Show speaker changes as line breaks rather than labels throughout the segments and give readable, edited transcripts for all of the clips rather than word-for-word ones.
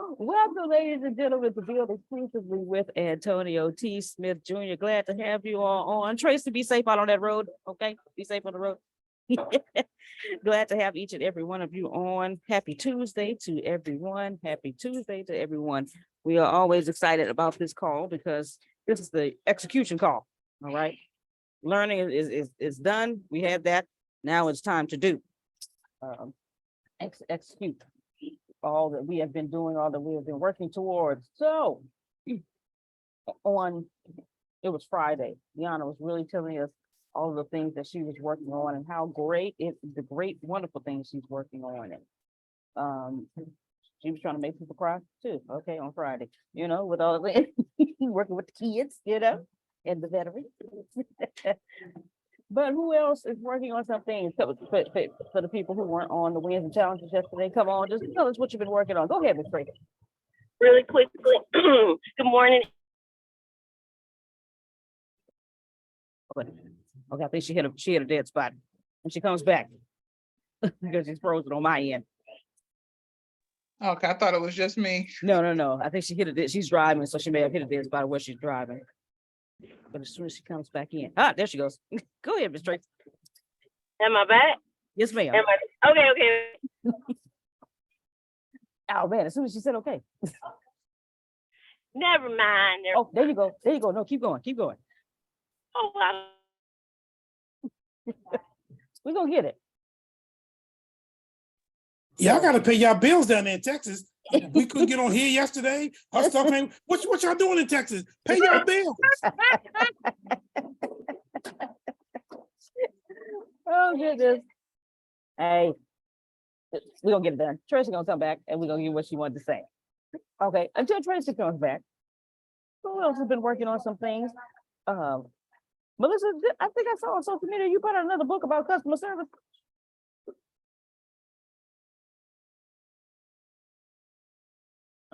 Welcome, ladies and gentlemen, to Build Exclusively with Antonio T. Smith Jr. Glad to have you all on. Tracy, be safe out on that road, okay? Be safe on the road. Glad to have each and every one of you on. Happy Tuesday to everyone. Happy Tuesday to everyone. We are always excited about this call because this is the execution call, all right? Learning is done. We have that. Now it's time to do. Execute all that we have been doing, all that we have been working towards. So it was Friday. Deanna was really telling us all the things that she was working on and how the great, wonderful things she's working on. And she was trying to make people cry too. Okay, on Friday, with all the working with the kids, and the veterans. But who else is working on something for the people who weren't on the wins and challenges yesterday? Come on, just tell us what you've been working on. Go ahead, Ms. Tracy.
Really quickly, good morning.
Okay, I think she hit a dead spot. When she comes back, because she's frozen on my end.
Okay, I thought it was just me.
No. I think she hit it. She's driving, so she may have hit a dead spot where she's driving. But as soon as she comes back in, there she goes. Go ahead, Ms. Tracy.
Am I back?
Yes, ma'am.
Okay.
Oh man, as soon as she said okay.
Never mind.
Oh, there you go. No, keep going.
Oh, wow.
We're gonna get it.
Y'all gotta pay y'all bills down there in Texas. We couldn't get on here yesterday. Her stuff ain't. What y'all doing in Texas? Pay y'all bills.
Oh goodness. Hey, we're gonna get it done. Tracy gonna come back and we're gonna get what she wanted to say. Okay, until Tracy comes back. Who else has been working on some things? Melissa, I think I saw on social media you put out another book about customer service.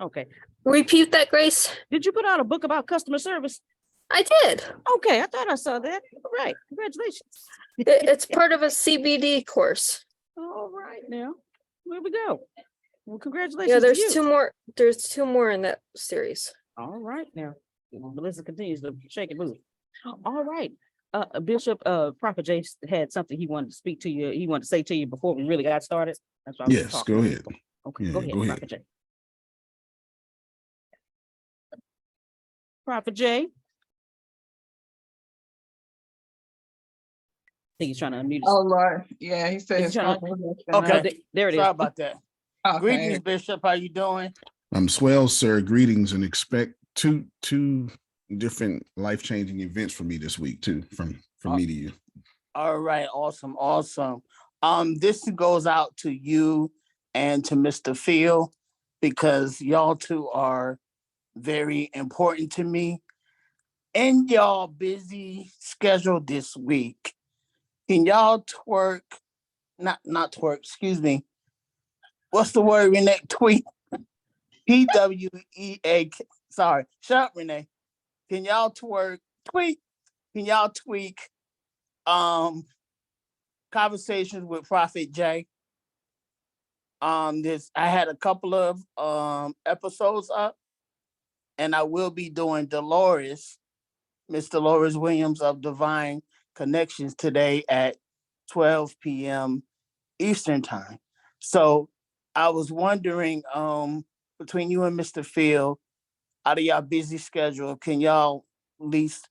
Okay.
Repeat that, Grace.
Did you put out a book about customer service?
I did.
Okay, I thought I saw that. All right, congratulations.
It's part of a CBD course.
All right, now here we go. Well, congratulations.
Yeah,
to
there's
you.
two more. There's two more in that series.
All right, now Melissa continues to shake and move. All right, Bishop, Prophet Jay had something he wanted to speak to you. He wanted to say to you before we really got started. That's why
Yes, go ahead.
Okay,
Yeah,
go ahead,
go ahead.
Prophet Jay. Prophet Jay. I think he's trying to unmute.
Oh Lord, yeah, he said his phone was acting up.
Okay, there it is.
Sorry about that.
Okay.
Greetings, Bishop. How you doing?
I'm swell, sir. Greetings, and expect two different life-changing events for me this week too, from me to you.
All right, awesome. This goes out to you and to Mr. Phil because y'all two are very important to me. In y'all busy schedule this week, can y'all not twerk, excuse me. What's the word, Renee? Tweet. PWEAK. Sorry. Shut up, Renee. Can y'all tweet? Can y'all tweak conversations with Prophet Jay? I had a couple of episodes up, and I will be doing Miss Dolores Williams of Divine Connections today at 12 p.m. Eastern time. So I was wondering, between you and Mr. Phil, out of y'all busy schedule, can y'all at least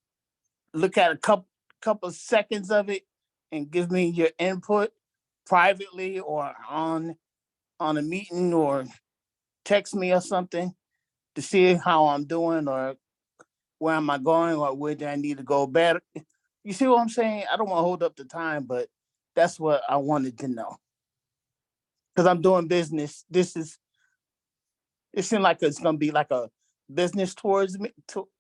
look at a couple of seconds of it and give me your input privately or on a meeting or text me or something to see how I'm doing or where am I going or where do I need to go better? You see what I'm saying? I don't want to hold up the time, but that's what I wanted to know. Because I'm doing business. It seems like it's going to be like a business towards me,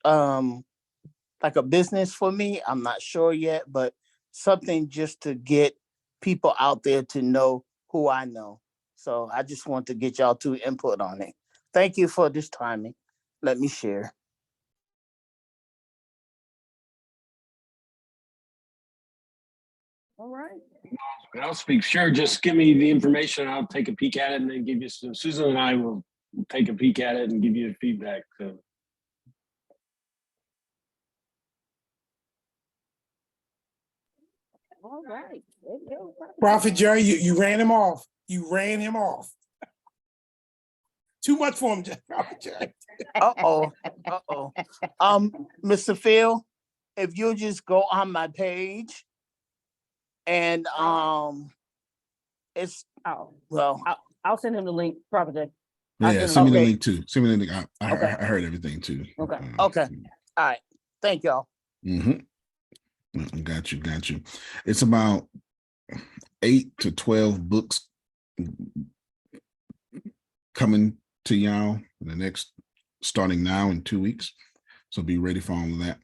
like a business for me. I'm not sure yet, but something just to get people out there to know who I know. So I just want to get y'all two input on it. Thank you for this timing. Let me share.
All right.
I'll speak. Sure. Just give me the information. I'll take a peek at it and then give you some. Susan and I will take a peek at it and give you feedback. So
All right. There you go.
Prophet Jerry, you ran him off. You ran him off. Too much for him, Prophet Jerry.
Uh-oh, uh-oh. Mr. Phil, if you'll just go on my page and it's
Oh,
well,
I'll send him the link, Prophet Jay. I
Yeah,
can-
send me the
okay.
link too. Send me the link.
Okay.
I heard everything too.
Okay.
Okay. all right. Thank y'all.
Got you. It's about 8 to 12 books coming to y'all in the next, starting now in 2 weeks. So be ready for all of that.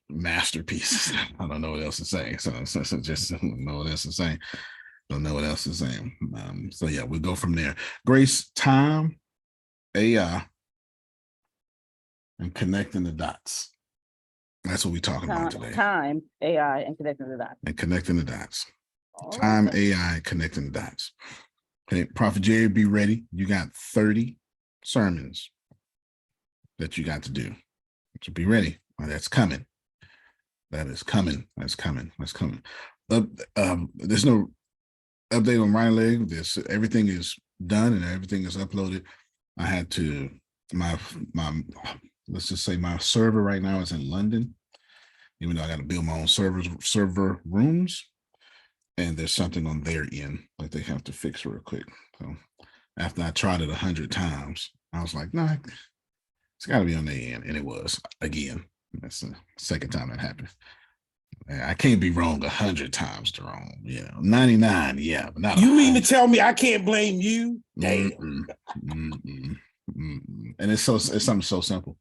Masterpieces. I don't know what else to say. So just don't know what else to say. Don't know what else to say. So yeah, we'll go from there. Grace, time, AI, and connecting the dots. That's what we're talking about today.
Time, AI, and connecting the dots.
And connecting the dots.
All
Time,
right.
AI, connecting the dots. Okay, Prophet Jerry, be ready. You got 30 sermons that you got to do. So be ready. That's coming. That is coming. That's coming. That's coming. There's no update on Rhino Leg. This everything is done and everything is uploaded. I had to my let's just say my server right now is in London, even though I got to build my own server rooms, and there's something on their end that they have to fix real quick. So after I tried it 100 times, I was like, nah, it's got to be on their end, and it was again. That's the second time that happened. I can't be wrong 100 times to wrong. 99, yeah, but not.
You mean to tell me I can't blame you? Damn.
And it's something so simple.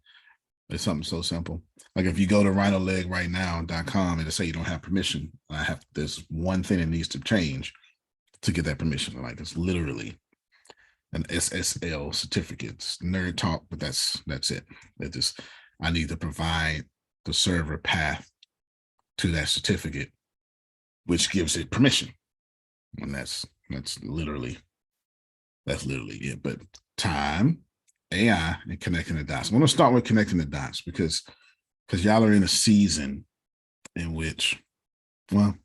It's something so simple. Like if you go to rhinolegrightnow.com and it say you don't have permission, there's one thing that needs to change to get that permission. Like it's literally an SSL certificate. It's nerd talk, but that's it. I need to provide the server path to that certificate, which gives it permission. And that's literally it. But time, AI, and connecting the dots. I'm going to start with connecting the dots because y'all are in a season in which, well,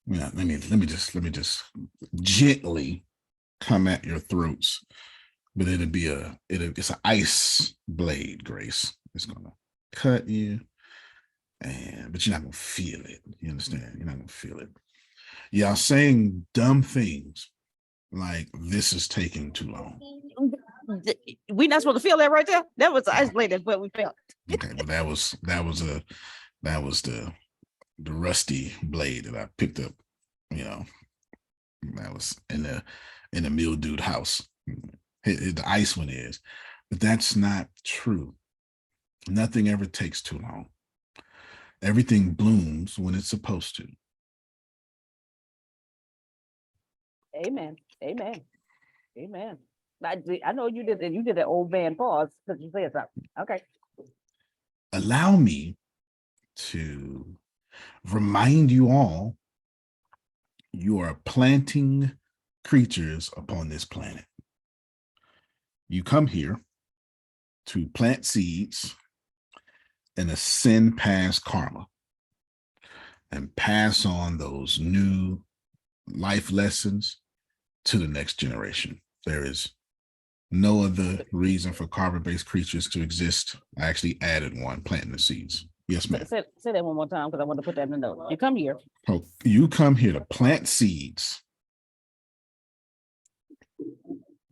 yeah, let me just gently come at your throats, but it's an ice blade, Grace. It's gonna cut you, but you're not gonna feel it. You understand? You're not gonna feel it. Y'all saying dumb things like this is taking too long.
We not supposed to feel that right there. That was isolated, but we felt.
Okay, well that was the rusty blade that I picked up. That was in a mildewed house. The ice one is, but that's not true. Nothing ever takes too long. Everything blooms when it's supposed to.
Amen. I know you did that. You did that old man pause because you said something. Okay.
Allow me to remind you all, you are planting creatures upon this planet. You come here to plant seeds and ascend past karma and pass on those new life lessons to the next generation. There is no other reason for karma-based creatures to exist. I actually added one, planting the seeds. Yes, ma'am.
Say that one more time because I want to put that in the note. You come here.
Oh, you come here to plant seeds,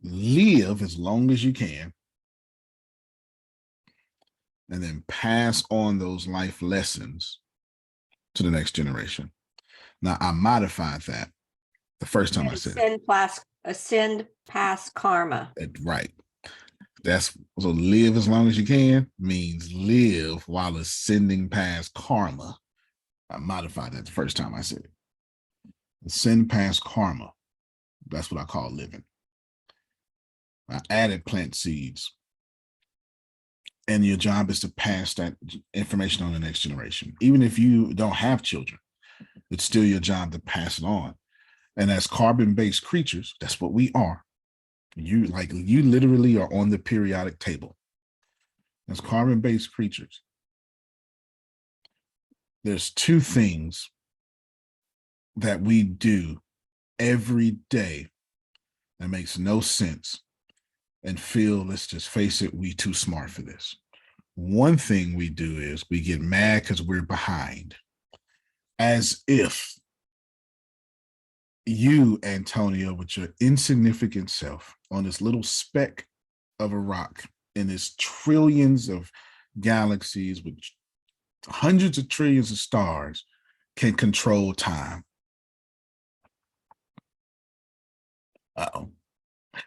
live as long as you can, and then pass on those life lessons to the next generation. Now, I modified that the first time I said it.
Ascend past karma.
Right. So live as long as you can means live while ascending past karma. I modified that the first time I said it. Ascend past karma. That's what I call living. I added plant seeds. And your job is to pass that information on to the next generation. Even if you don't have children, it's still your job to pass it on. And as carbon-based creatures, that's what we are. You literally are on the periodic table. As carbon-based creatures, there's two things that we do every day that makes no sense and feel, let's just face it, we too smart for this. One thing we do is we get mad because we're behind, as if you, Antonio, with your insignificant self on this little speck of a rock in this trillions of galaxies with hundreds of trillions of stars, can control time. Uh-oh.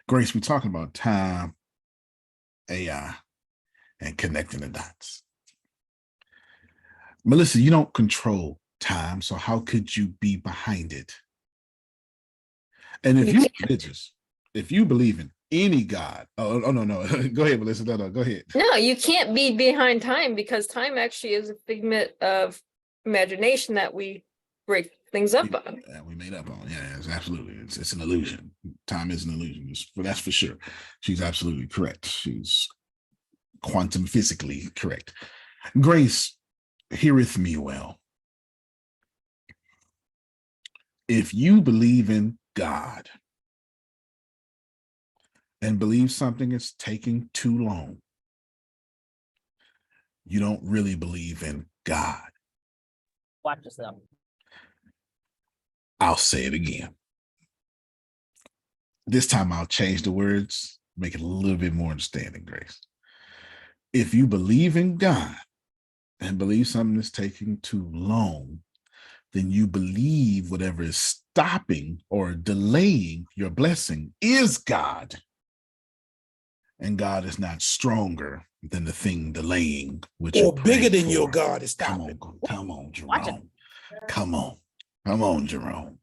Grace, we're talking about time, AI, and connecting the dots. Melissa, you don't control time, so how could you be behind it? And if you're religious, if you believe in any God, no. Go ahead, Melissa. No, go ahead.
No, you can't be behind time because time actually is a figment of imagination that we break things up on.
Yeah, we made up on. Yeah, it's absolutely. It's an illusion. Time is an illusion. That's for sure. She's absolutely correct. She's quantum physically correct. Grace, heareth me well. If you believe in God and believe something is taking too long, you don't really believe in God.
Watch yourself.
I'll say it again. This time I'll change the words, make it a little bit more understanding, Grace. If you believe in God and believe something is taking too long, then you believe whatever is stopping or delaying your blessing is God. And God is not stronger than the thing delaying, which
Or bigger than your God is
Come
stopping.
on, Jerome. Come on, Jerome.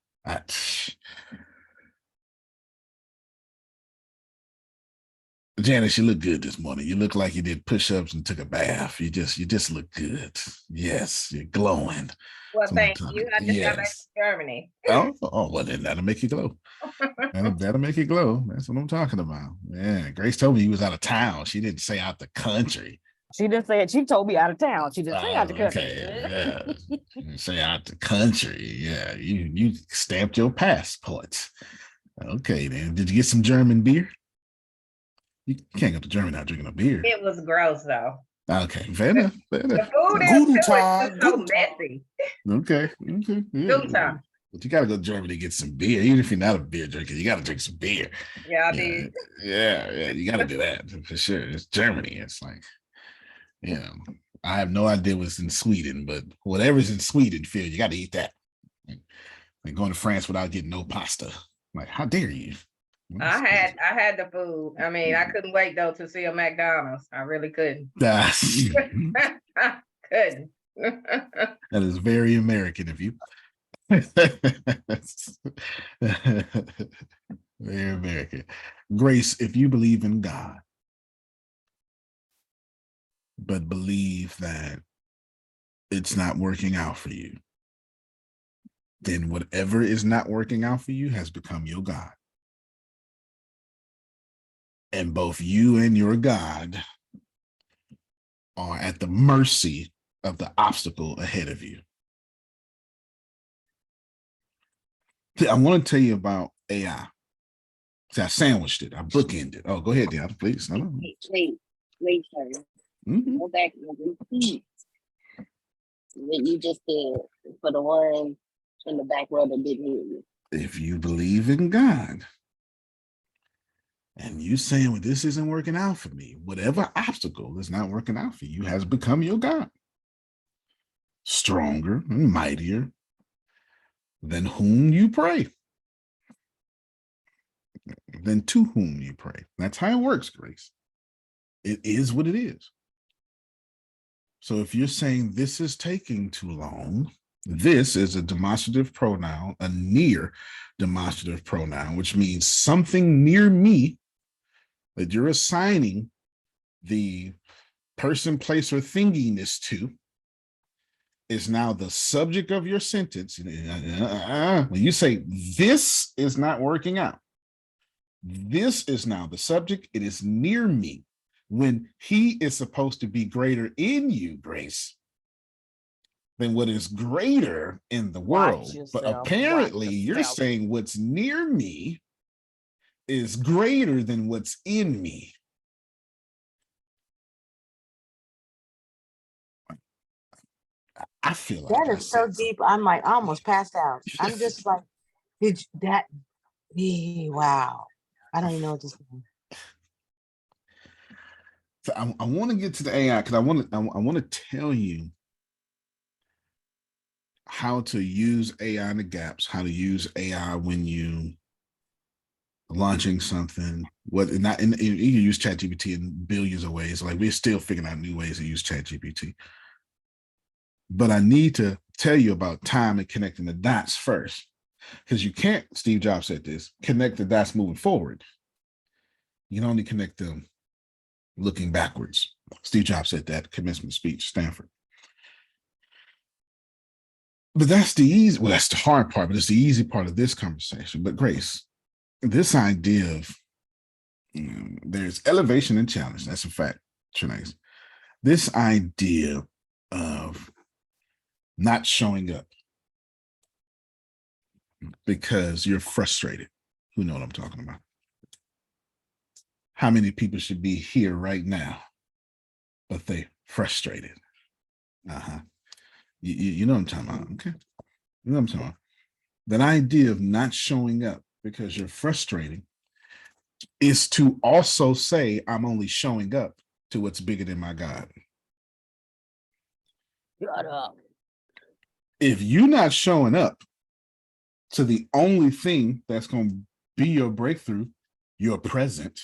Janice, you look good this morning. You look like you did push-ups and took a bath. You just look good. Yes, you're glowing.
Well,
So
thank you. I just got back
yes.
to Germany.
Oh, well, then that'll make you glow. That'll make you glow. That's what I'm talking about. Yeah, Grace told me you was out of town. She didn't say out the country.
She didn't say it. She told me out of town. She didn't say out the country.
Okay, yeah. You didn't say out the country. Yeah, you stamped your passport. Okay, then. Did you get some German beer? You can't go to Germany without drinking a beer.
It was gross though.
Okay, fair enough. Fair
The
enough.
food
Guten
is
Tag,
so
guten Tag.
messy.
Okay. Yeah.
Guten Tag.
But you gotta go to Germany to get some beer. Even if you're not a beer drinker, you gotta drink some beer.
Yeah, I
Yeah,
did.
yeah, you gotta do that for sure. It's Germany. It's like, I have no idea what's in Sweden, but whatever's in Sweden, Phil, you gotta eat that. Like going to France without getting no pasta. Like, how dare you?
I had the food. I mean, I couldn't wait though to see a McDonald's. I really couldn't.
That
Couldn't.
is very American of you. Very American. Grace, if you believe in God, but believe that it's not working out for you, then whatever is not working out for you has become your God. And both you and your God are at the mercy of the obstacle ahead of you. I want to tell you about AI. See, I sandwiched it. I bookended. Oh, go ahead, Deanna, please. No.
Wait, sir.
Mhm.
Go back and repeat what you just said for the one in the back row that didn't hear you.
If you believe in God and you saying, well, this isn't working out for me, whatever obstacle is not working out for you has become your God. Stronger and mightier than whom you pray. Than to whom you pray. That's how it works, Grace. It is what it is. So if you're saying this is taking too long, this is a demonstrative pronoun, a near demonstrative pronoun, which means something near me that you're assigning the person, place, or thinginess to. is now the subject of your sentence. When you say this is not working out, this is now the subject. It is near me. When he is supposed to be greater in you, Grace, than what is greater in the world. But
yourself, watch
apparently you're
yourself.
saying what's near me is greater than what's in me. I feel like
That
I
is so
said
deep. I might almost pass out. I'm just like, wow. I don't even know what to say.
So I want to get to the AI because I want to tell you how to use AI in the gaps, how to use AI when you launching something. What not and you can use ChatGPT in billions of ways. Like we're still figuring out new ways to use ChatGPT. But I need to tell you about time and connecting the dots first. Because you can't, Steve Jobs said this, connect the dots moving forward. You can only connect them looking backwards. Steve Jobs said that commencement speech, Stanford. But that's the easy, well, that's the hard part, but it's the easy part of this conversation. But Grace, this idea of there's elevation and challenge. That's a fact, Trinace. This idea of not showing up because you're frustrated. Who know what I'm talking about? How many people should be here right now, but they frustrated? You know what I'm talking about, okay? You know what I'm talking about. That idea of not showing up because you're frustrating is to also say, I'm only showing up to what's bigger than my God.
Shut up.
If you're not showing up to the only thing that's going to be your breakthrough, your present,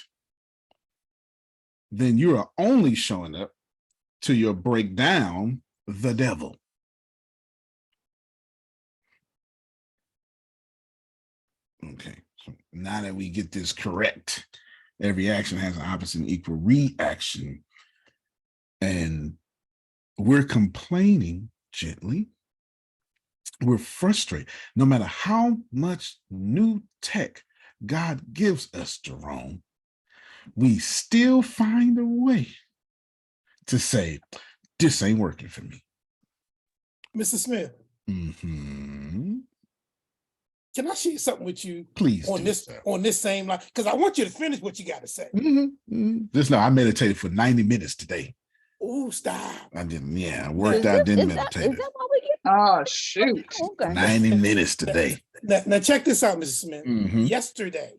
then you are only showing up to your breakdown, the devil. Okay, so now that we get this correct, every action has an opposite and equal reaction. And we're complaining gently. We're frustrated. No matter how much new tech God gives us, Jerome, we still find a way to say, this ain't working for me.
Mr. Smith, can I share something with you?
Please
on
do,
this
sir.
on this same line? Because I want you to finish what you got to say.
Just know I meditated for 90 minutes today.
Oh, stop.
I didn't, I worked out, didn't meditate.
Oh, shoot.
90 minutes today.
Now check this out, Mrs. Smith.
Mhm.
Yesterday,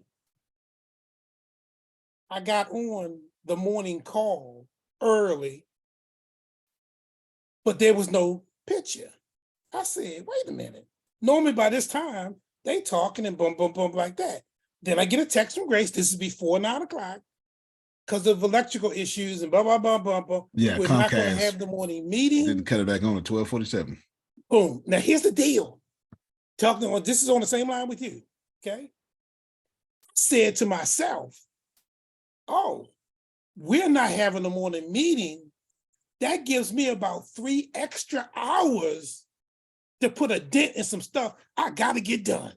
I got on the morning call early, but there was no picture. I said, wait a minute. Normally by this time, they talking and boom, boom, boom like that. Then I get a text from Grace. This is before 9 o'clock because of electrical issues and blah, blah, blah, blah, blah.
Yeah,
We're not going to
Comcast
have the morning meeting.
didn't cut it back on at 12:47.
Boom. Now here's the deal. This is on the same line with you. Okay. I said to myself, oh, we're not having a morning meeting. That gives me about 3 extra hours to put a dent in some stuff I got to get done.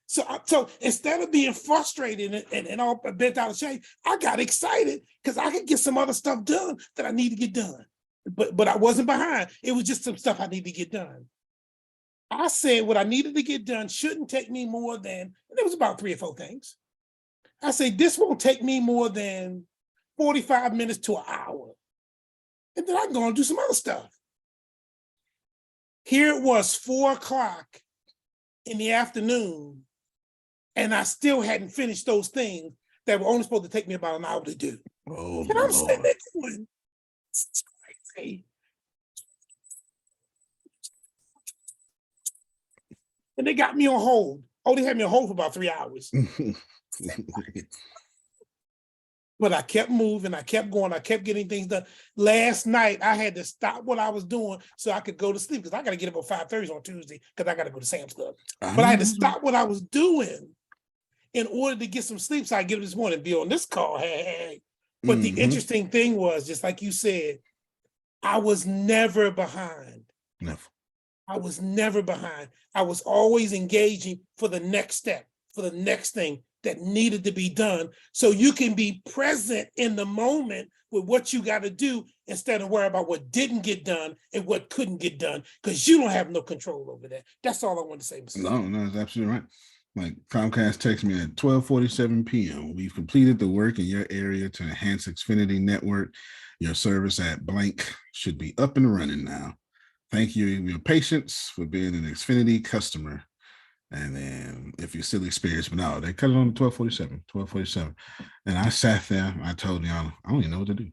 So instead of being frustrated and all bent out of shape, I got excited because I could get some other stuff done that I need to get done. But I wasn't behind. It was just some stuff I need to get done. I said what I needed to get done shouldn't take me more than, and it was about 3 or 4 things. I said, this won't take me more than 45 minutes to an hour. And then I can go and do some other stuff. Here it was 4 o'clock in the afternoon, and I still hadn't finished those things that were only supposed to take me about an hour to do.
Oh,
And I'm sitting there going, it's crazy. And they got me on hold. Oh, they had me on hold for about 3 hours. But I kept moving, I kept going, I kept getting things done. Last night, I had to stop what I was doing so I could go to sleep because I got to get up at 5:30 on Tuesday because I got to go to Sam's Club. But I had to stop what I was doing in order to get some sleep. So I get up this morning, be on this call. Hey. But the interesting thing was, just like you said, I was never behind.
Never.
I was never behind. I was always engaging for the next step, for the next thing that needed to be done. So you can be present in the moment with what you got to do instead of worry about what didn't get done and what couldn't get done, because you don't have no control over that. That's all I want to say, Mr.
No, that's absolutely right. Like Comcast texted me at 12:47 p.m. We've completed the work in your area to enhance Xfinity network. Your service at blank should be up and running now. Thank you for your patience for being an Xfinity customer. And then if you're still experienced, but no, they cut it on 12:47. And I sat there, I told y'all, I don't even know what to do.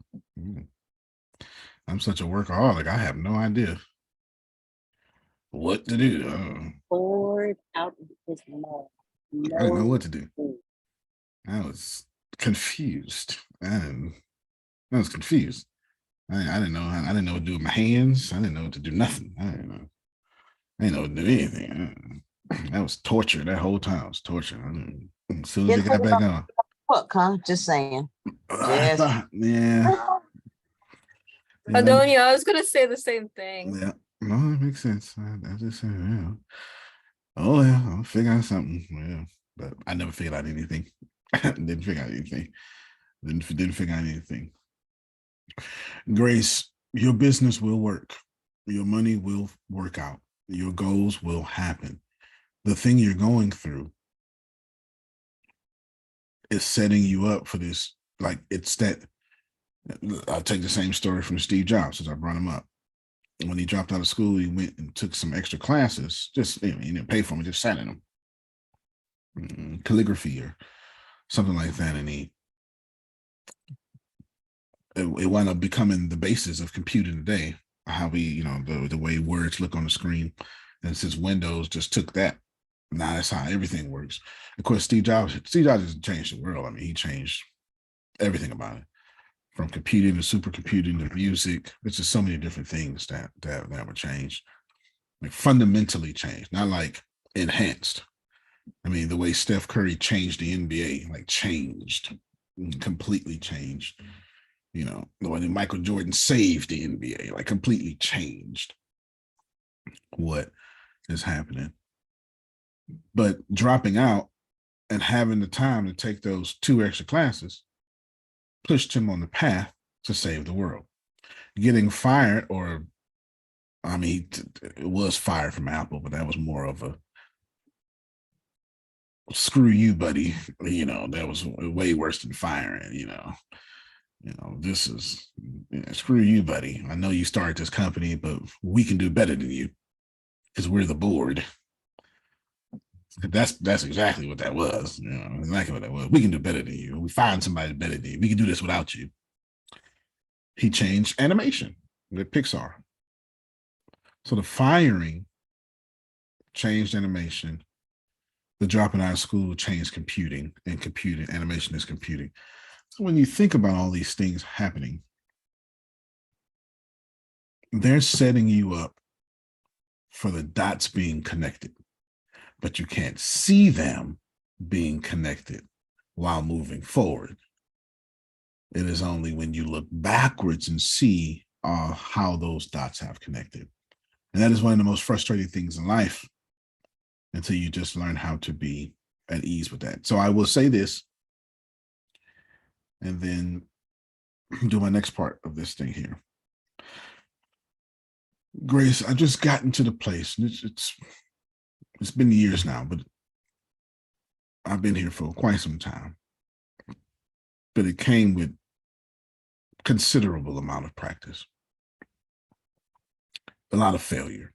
I'm such a workaholic. I have no idea what to do.
Bored out of his mind.
I didn't know what to do. I was confused. I was confused. I didn't know. I didn't know what to do with my hands. I didn't know what to do. Nothing. I didn't know what to do anything. That was torture. That whole time was torture. As soon as they got back on.
Look, huh? Just saying.
I thought, yeah.
Adonia, I was gonna say the same thing.
Yeah. No, that makes sense. I just said, yeah. Oh yeah, I'll figure out something. Yeah. But I never figured out anything. Didn't figure out anything. Didn't figure out anything. Grace, your business will work. Your money will work out. Your goals will happen. The thing you're going through is setting you up for this. Like it's that. I'll take the same story from Steve Jobs since I brought him up. When he dropped out of school, he went and took some extra classes. Just he didn't pay for them, just sat in them. Calligraphy or something like that, and it wound up becoming the basis of computing today. How we, the way words look on the screen, and since Windows just took that, now that's how everything works. Of course, Steve Jobs has changed the world. I mean, he changed everything about it, from computing to supercomputing to music. There's just so many different things that were changed, like fundamentally changed, not like enhanced. I mean, the way Steph Curry changed the NBA, like changed, completely changed. The way that Michael Jordan saved the NBA, like completely changed what is happening. But dropping out and having the time to take those 2 extra classes pushed him on the path to save the world. Getting fired, or I mean, it was fired from Apple, but that was more of a screw you, buddy. That was way worse than firing. This is screw you, buddy. I know you started this company, but we can do better than you because we're the board. That's exactly what that was. Exactly what that was. We can do better than you. We find somebody better than you. We can do this without you. He changed animation with Pixar. So the firing changed animation. The dropping out of school changed computing, and computing animation is computing. So when you think about all these things happening, they're setting you up for the dots being connected, but you can't see them being connected while moving forward. It is only when you look backwards and see how those dots have connected. And that is one of the most frustrating things in life, until you just learn how to be at ease with that. So I will say this, and then do my next part of this thing here. Grace, I just gotten to the place. It's been years now, but I've been here for quite some time. But it came with considerable amount of practice, a lot of failure,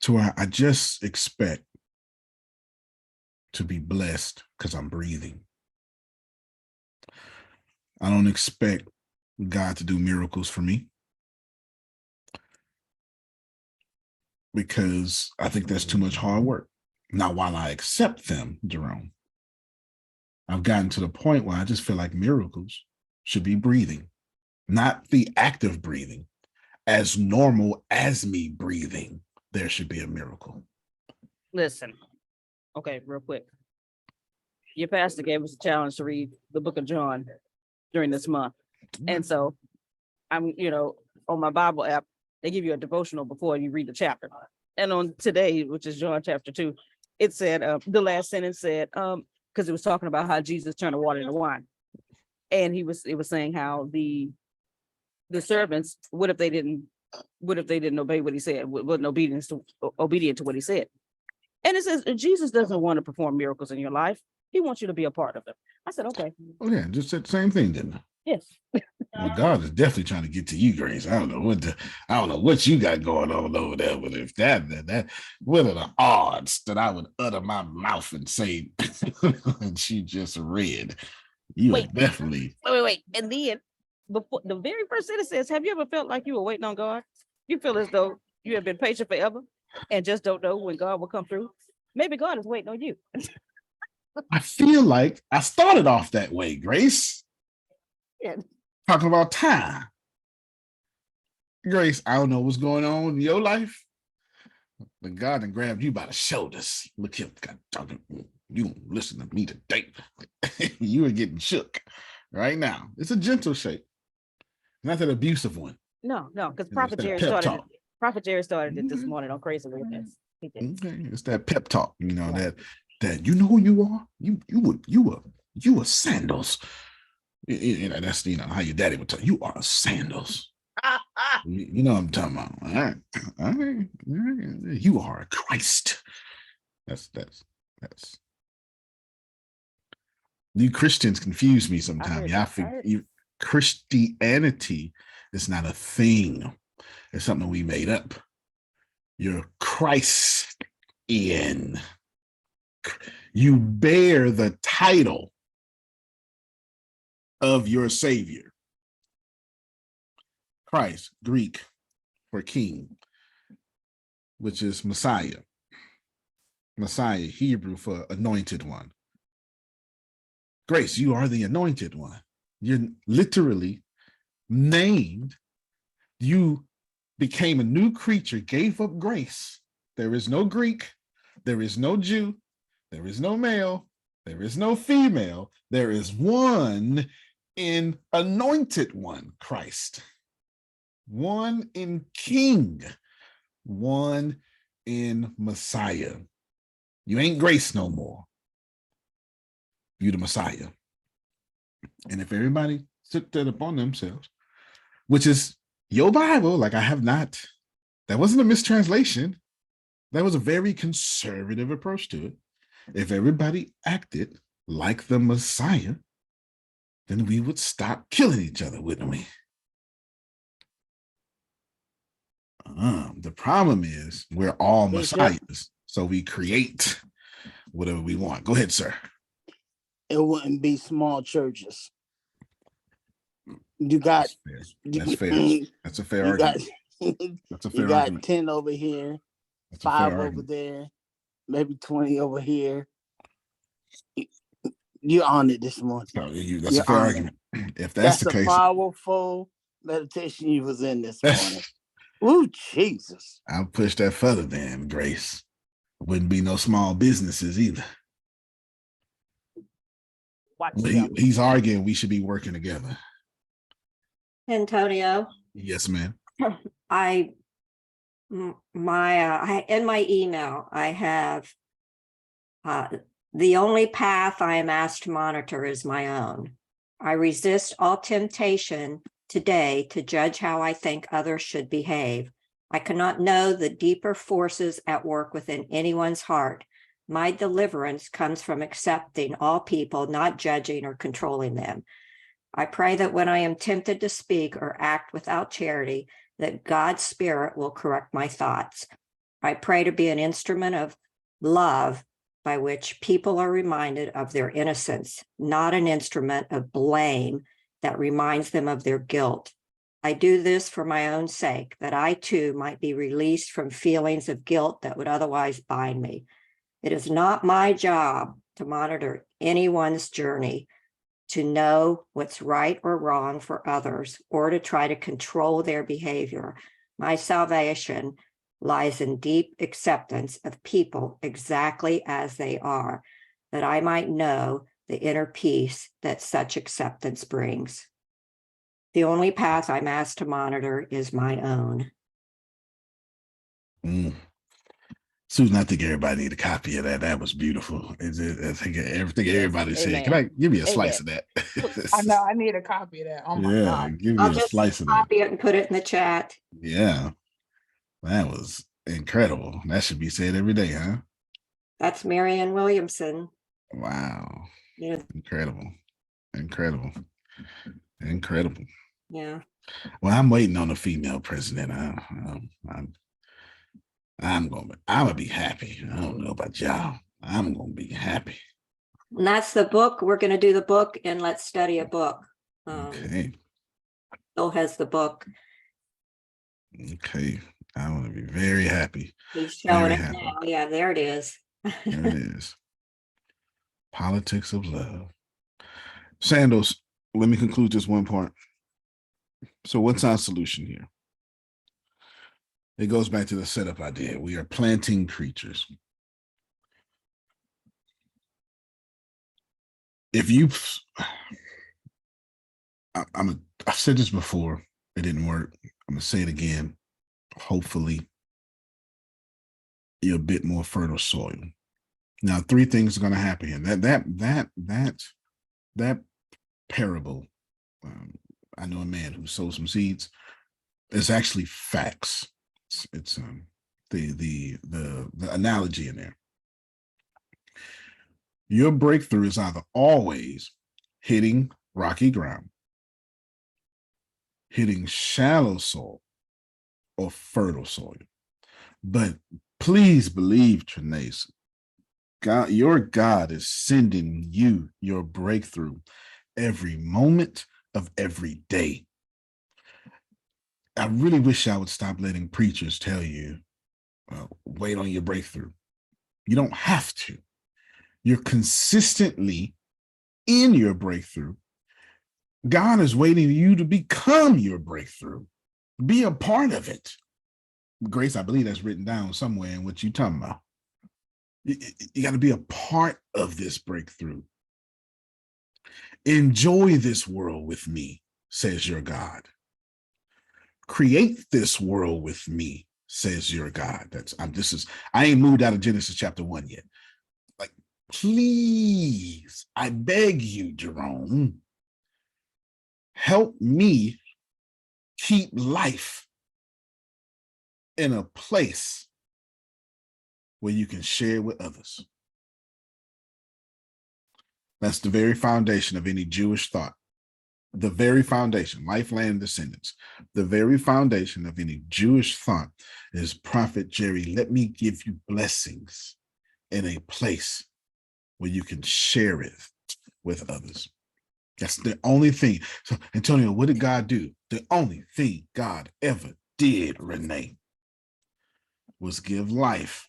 to where I just expect to be blessed because I'm breathing. I don't expect God to do miracles for me, because I think that's too much hard work. Now, while I accept them, Jerome, I've gotten to the point where I just feel like miracles should be breathing, not the act of breathing. As normal as me breathing, there should be a miracle.
Listen, okay, real quick. Your pastor gave us a challenge to read the book of John during this month. And so I'm, on my Bible app, they give you a devotional before you read the chapter. And on today, which is John chapter 2, it said, the last sentence said, because it was talking about how Jesus turned the water into wine. And it was saying how the servants, what if they didn't obey what he said, wasn't obedient to what he said. And it says Jesus doesn't want to perform miracles in your life. He wants you to be a part of it. I said, okay.
Oh yeah, just said the same thing, didn't I?
Yes.
Well, God is definitely trying to get to you, Grace. I don't know what you got going on over there, but if that what are the odds that I would utter my mouth and say and she just read? You are
Wait.
definitely
Wait. And then before the very first sentence says, have you ever felt like you were waiting on God? You feel as though you have been patient forever and just don't know when God will come through. Maybe God is waiting on you.
I feel like I started off that way, Grace.
Yeah.
Talking about time. Grace, I don't know what's going on in your life, but God done grabbed you by the shoulders. Look him, God talking. You don't listen to me today. You are getting shook right now. It's a gentle shake, not that abusive one.
No, because
It's
Prophet
that
Jerry
pep
started it.
talk.
Prophet Jerry started it this morning on Crazy Weakness. He did.
Okay, it's that pep talk, that you know who you are. You were sandals. That's how your daddy would tell you are sandals. You know what I'm talking about. All right. You are a Christ. That's you Christians confuse me sometimes. Christianity is not a thing. It's something we made up. You're Christian. You bear the title of your Savior. Christ, Greek for king, which is Messiah. Messiah, Hebrew for anointed one. Grace, you are the anointed one. You're literally named. You became a new creature, gave up grace. There is no Greek. There is no Jew. There is no male. There is no female. There is one in anointed one, Christ. One in King. One in Messiah. You ain't Grace no more. You the Messiah. And if everybody took that upon themselves, which is your Bible, like I have not, that wasn't a mistranslation. That was a very conservative approach to it. If everybody acted like the Messiah, then we would stop killing each other, wouldn't we? The problem is we're all Messiahs, so we create whatever we want. Go ahead, sir.
It wouldn't be small churches. You got
That's fair. That's a fair argument. That's a fair
you got
argument.
10 over here,
That's
5 over there, maybe 20 over here. You're on it this morning.
No, that's a fair argument. If that's the
a
case,
powerful meditation you was in this morning. Ooh, Jesus.
I'll push that further then, Grace. Wouldn't be no small businesses either. He's arguing we should be working together.
Antonio,
Yes, ma'am.
in my email, I have the only path I am asked to monitor is my own. I resist all temptation today to judge how I think others should behave. I cannot know the deeper forces at work within anyone's heart. My deliverance comes from accepting all people, not judging or controlling them. I pray that when I am tempted to speak or act without charity, that God's Spirit will correct my thoughts. I pray to be an instrument of love by which people are reminded of their innocence, not an instrument of blame that reminds them of their guilt. I do this for my own sake, that I too might be released from feelings of guilt that would otherwise bind me. It is not my job to monitor anyone's journey, to know what's right or wrong for others, or to try to control their behavior. My salvation lies in deep acceptance of people exactly as they are, that I might know the inner peace that such acceptance brings. The only path I'm asked to monitor is my own.
Mm. Susan, I think everybody need a copy of that. That was beautiful. I think everything
Yes,
everybody said. Can
amen.
I give me a
Amen.
slice of that?
I know I need a copy of that. Oh my
Yeah,
God.
give
I'll
me a
just
slice of that.
copy it and put it in the chat.
Yeah, that was incredible. That should be said every day, huh?
That's Marianne Williamson.
Wow.
Yeah,
Incredible. Incredible. Incredible.
yeah.
Well, I'm waiting on a female president. I'm gonna be happy. I don't know about y'all. I'm gonna be happy.
And that's the book. We're going to do the book and let's study a book.
Okay.
Bill has the book.
Okay. I want to be very happy.
He's showing
Very
it
happy.
now. Yeah, there it is.
There it is. Politics of love. Sandals, let me conclude this one part. So what's our solution here? It goes back to the setup idea. We are planting creatures. If you, I've said this before, it didn't work. I'm gonna say it again. Hopefully, you're a bit more fertile soil. Now, three things are gonna happen here. That parable. I know a man who sowed some seeds. It's actually facts. It's the analogy in there. Your breakthrough is either always hitting rocky ground, hitting shallow soil, or fertile soil. But please believe, Trinace, God, your God is sending you your breakthrough every moment of every day. I really wish I would stop letting preachers tell you, wait on your breakthrough. You don't have to. You're consistently in your breakthrough. God is waiting for you to become your breakthrough. Be a part of it. Grace, I believe that's written down somewhere in what you're talking about. You got to be a part of this breakthrough. Enjoy this world with me, says your God. Create this world with me, says your God. I ain't moved out of Genesis chapter 1 yet. Like, please, I beg you, Jerome, help me keep life in a place where you can share with others. That's the very foundation of any Jewish thought. The very foundation, life, land, descendants. The very foundation of any Jewish thought is, Prophet Jerry, let me give you blessings in a place where you can share it with others. That's the only thing. So, Antonio, what did God do? The only thing God ever did, Renee, was give life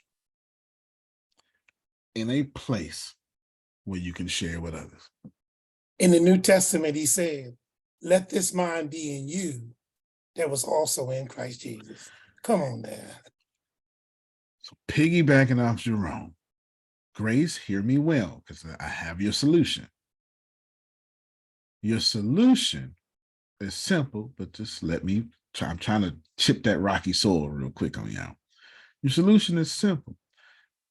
in a place where you can share with others.
In the New Testament, he said, let this mind be in you that was also in Christ Jesus. Come on there.
So piggybacking off Jerome, Grace, hear me well, because I have your solution. Your solution is simple, but just let me try. I'm trying to chip that rocky soil real quick on y'all. Your solution is simple.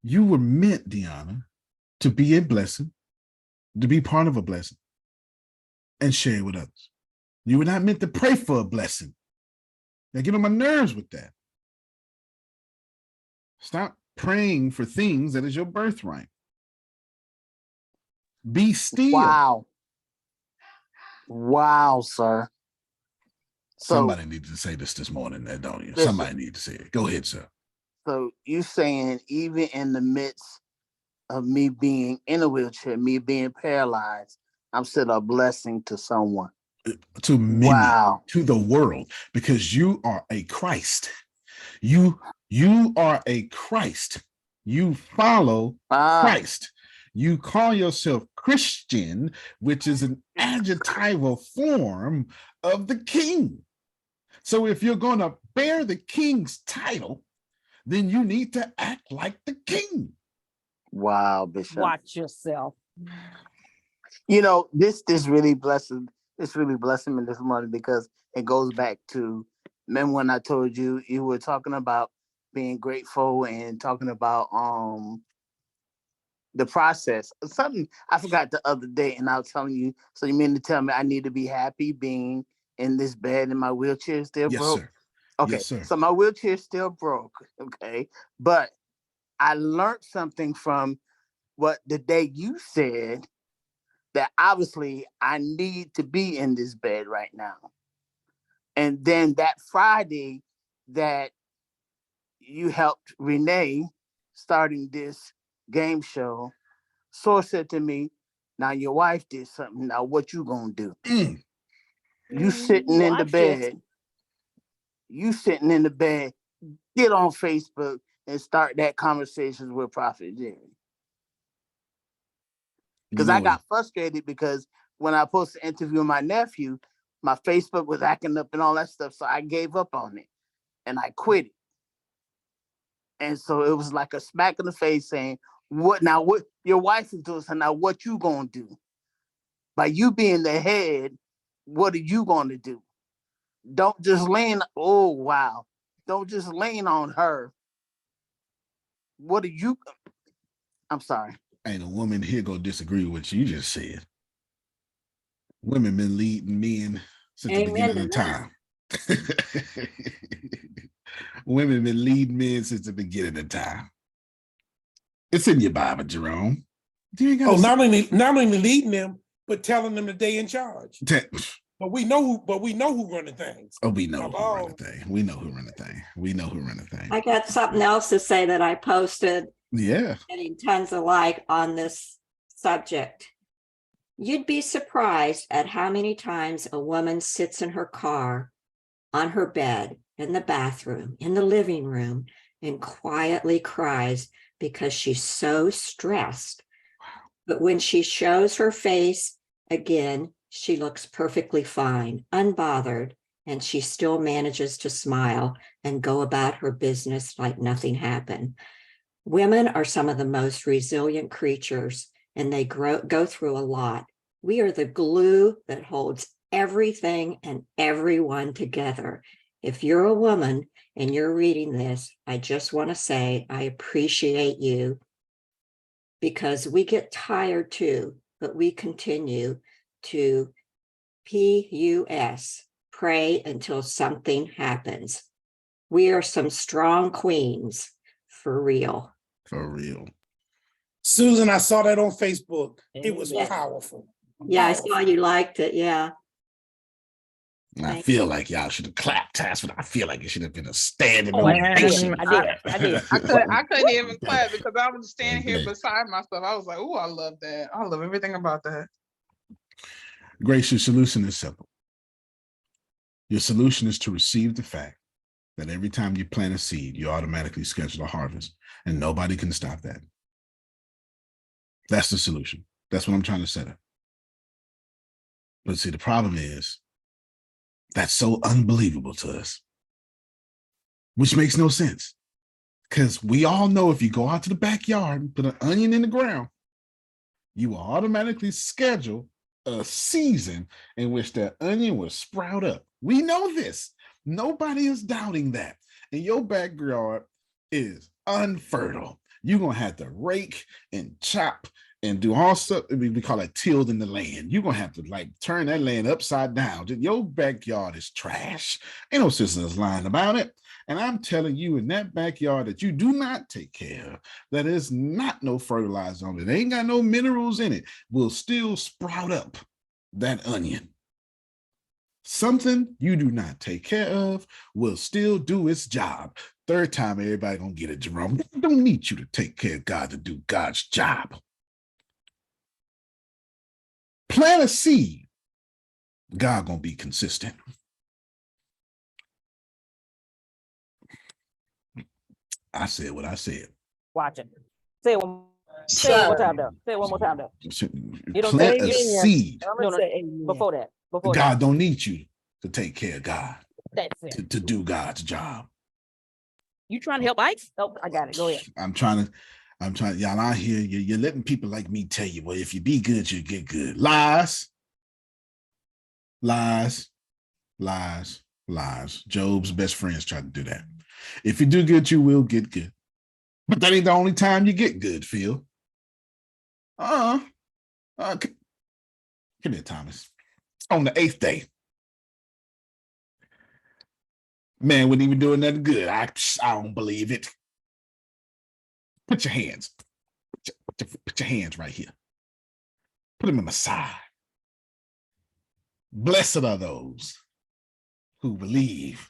You were meant, Deanna, to be a blessing, to be part of a blessing, and share it with others. You were not meant to pray for a blessing. Now get on my nerves with that. Stop praying for things that is your birthright. Be still.
Wow. Wow, sir.
Somebody needs to say this morning, don't you? Somebody needs to say it. Go ahead, sir.
So you saying even in the midst of me being in a wheelchair, me being paralyzed, I'm still a blessing to someone.
To many,
wow.
To the world, because you are a Christ. You are a Christ. You follow Christ. You call yourself Christian, which is an adjectival form of the king. So if you're going to bear the king's title, then you need to act like the king.
Wow, Bishop.
Watch yourself.
You know, this really blesses me this morning, because it goes back to, remember when I told you were talking about being grateful and talking about the process. Something I forgot the other day, and I was telling you, so you mean to tell me I need to be happy being in this bed and my wheelchair is still
Yes,
broke?
sir.
Okay,
Yes, sir.
so my wheelchair is still broke, okay? But I learned something from what the day you said, that obviously I need to be in this bed right now. And then that Friday that you helped Renee starting this game show, Source said to me, now your wife did something. Now what you gonna do?
Mm.
You sitting in the
Watch this.
bed. You sitting in the bed. Get on Facebook and start that conversation with Prophet Jerry. Because I got frustrated because when I posted an interview with my nephew, my Facebook was acting up and all that stuff. So I gave up on it and I quit it. And so it was like a smack in the face saying, what now? What your wife is doing, so now what you gonna do? By you being the head, what are you gonna do? Don't just lean, oh wow. Don't just lean on her. What are you? I'm sorry.
Ain't a woman here gonna disagree with what you just said. Women been leading men since the beginning of time. Women been leading men since the beginning of time. It's in your Bible, Jerome.
Not only leading them, but telling them that they in charge. But we know who run the things.
Oh, we know who run the thing. We know who run the thing. We know who run the thing.
I got something else to say that I posted.
Yeah.
Getting tons of like on this subject. You'd be surprised at how many times a woman sits in her car, on her bed, in the bathroom, in the living room, and quietly cries because she's so stressed. But when she shows her face again, she looks perfectly fine, unbothered, and she still manages to smile and go about her business like nothing happened. Women are some of the most resilient creatures, and they go through a lot. We are the glue that holds everything and everyone together. If you're a woman and you're reading this, I just want to say I appreciate you, because we get tired too, but we continue to PUS, pray until something happens. We are some strong queens, for real.
For real.
Susan, I saw that on Facebook. It was
Yeah.
powerful.
Yeah, I saw you liked it. Yeah.
And I feel like y'all should have clapped, but I feel like it should have been a standing
Oh, I
ovation.
did. I did.
I couldn't even clap because I was standing here beside myself. I was like, oh, I love that. I love everything about that.
Grace, your solution is simple. Your solution is to receive the fact that every time you plant a seed, you automatically schedule a harvest, and nobody can stop that. That's the solution. That's what I'm trying to set up. But see, the problem is that's so unbelievable to us, which makes no sense. Because we all know if you go out to the backyard and put an onion in the ground, you will automatically schedule a season in which that onion will sprout up. We know this. Nobody is doubting that. And your backyard is unfertile. You're going to have to rake and chop and do all stuff. We call it tilling the land. You're going to have to like turn that land upside down. Your backyard is trash. Ain't no sisters lying about it. And I'm telling you, in that backyard that you do not take care of, that is not no fertilizer on it, ain't got no minerals in it, will still sprout up that onion. Something you do not take care of will still do its job. Third time, everybody gonna get it, Jerome. I don't need you to take care of God to do God's job. Plant a seed. God gonna be consistent. I said what I said.
Watch it. Say it one more time, though. Say it one more time, though. You don't
Plant
say
a seed.
No, before that.
God don't need you to take care of God.
That's it.
To do God's job.
You trying to help Ike? Oh, I got it. Go ahead.
I'm trying, y'all out here, you're letting people like me tell you, well, if you be good, you get good. Lies. Lies. Lies. Lies. Job's best friends tried to do that. If you do good, you will get good. But that ain't the only time you get good, Phil. Come here, Thomas. On the 8th day, man wasn't even doing nothing good. I don't believe it. Put your hands. Put your hands right here. Put them on the side. Blessed are those who believe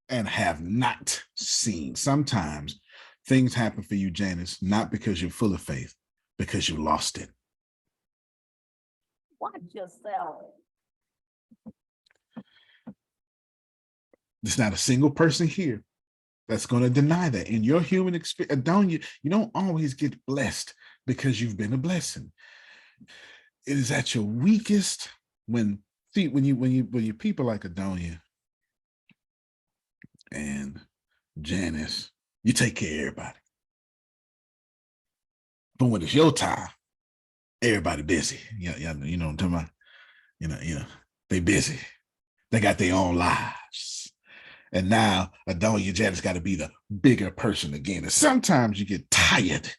and have not seen. Sometimes things happen for you, Janice, not because you're full of faith, because you lost it.
Watch yourself.
There's not a single person here that's going to deny that. In your human experience, you don't always get blessed because you've been a blessing. It is at your weakest when you people like Adonia and Janice, you take care of everybody. But when it's your time, everybody busy. Yeah, you know what I'm talking about? You know, they busy. They got their own lives. And now Adonia Janice got to be the bigger person again. And sometimes you get tired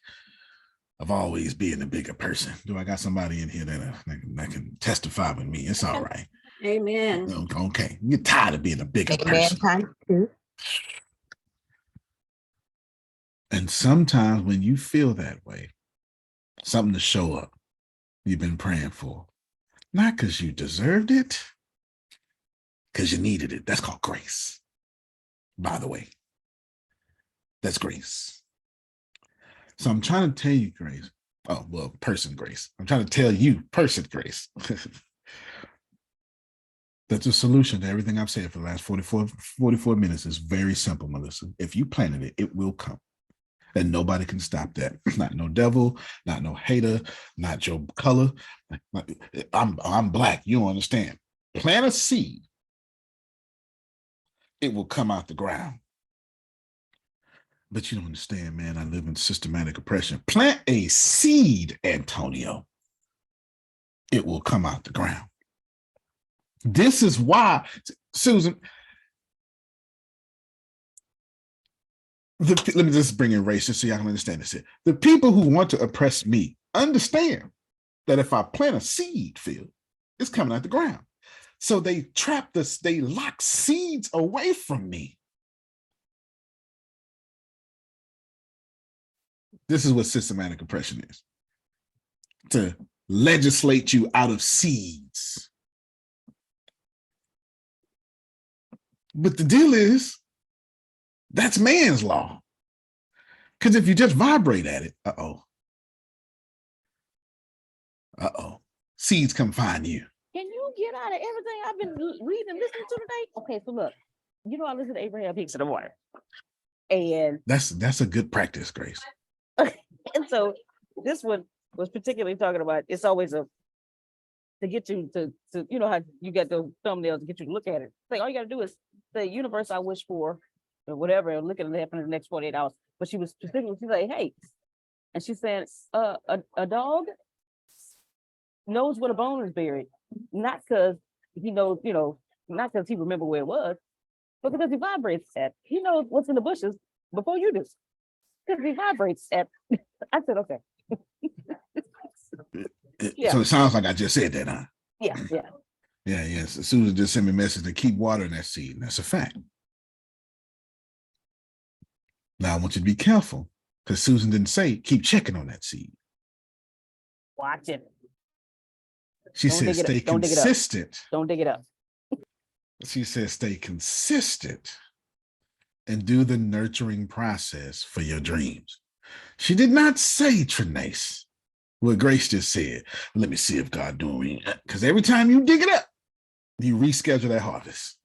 of always being the bigger person. Do I got somebody in here that can testify with me? It's all right.
Amen.
Okay. You're tired of being a bigger
Amen.
person. And sometimes when you feel that way, something to show up you've been praying for, not because you deserved it, because you needed it. That's called grace. By the way, that's grace. So I'm trying to tell you, Grace. Oh, well, person Grace. I'm trying to tell you, person Grace, that the solution to everything I've said for the last 44 minutes is very simple, Melissa. If you planted it, it will come. And nobody can stop that. Not no devil, not no hater, not your color. I'm black. You don't understand. Plant a seed. It will come out the ground. But you don't understand, man. I live in systematic oppression. Plant a seed, Antonio. It will come out the ground. This is why, Susan, let me just bring in race just so y'all can understand this here. The people who want to oppress me understand that if I plant a seed field, it's coming out the ground. So they they lock seeds away from me. This is what systematic oppression is. To legislate you out of seeds. But the deal is, that's man's law. Because if you just vibrate at it, seeds come find you.
Can you get out of everything I've been reading and listening to today? Okay, so look, I listen to Abraham Hicks in the morning. And
That's a good practice, Grace.
and so this one was particularly talking about, it's always to get you to how you get the thumbnails to get you to look at it. Like all you gotta do is say, universe I wish for, or whatever, and look at it happen in the next 48 hours. But she was specifically, she's like, hey, and she said, a dog knows where the bone is buried, not because he knows, not because he remember where it was, but because he vibrates at. He knows what's in the bushes before you do. Because he vibrates at. I said, okay. Yeah.
So it sounds like I just said that, huh?
Yeah.
Yes. Susan just sent me a message to keep watering that seed. That's a fact. Now I want you to be careful, because Susan didn't say keep checking on that seed.
Watch it.
She said stay consistent.
Don't dig it up.
She said stay consistent and do the nurturing process for your dreams. She did not say, Trinace, what Grace just said. Let me see if God doing it. Because every time you dig it up, you reschedule that harvest.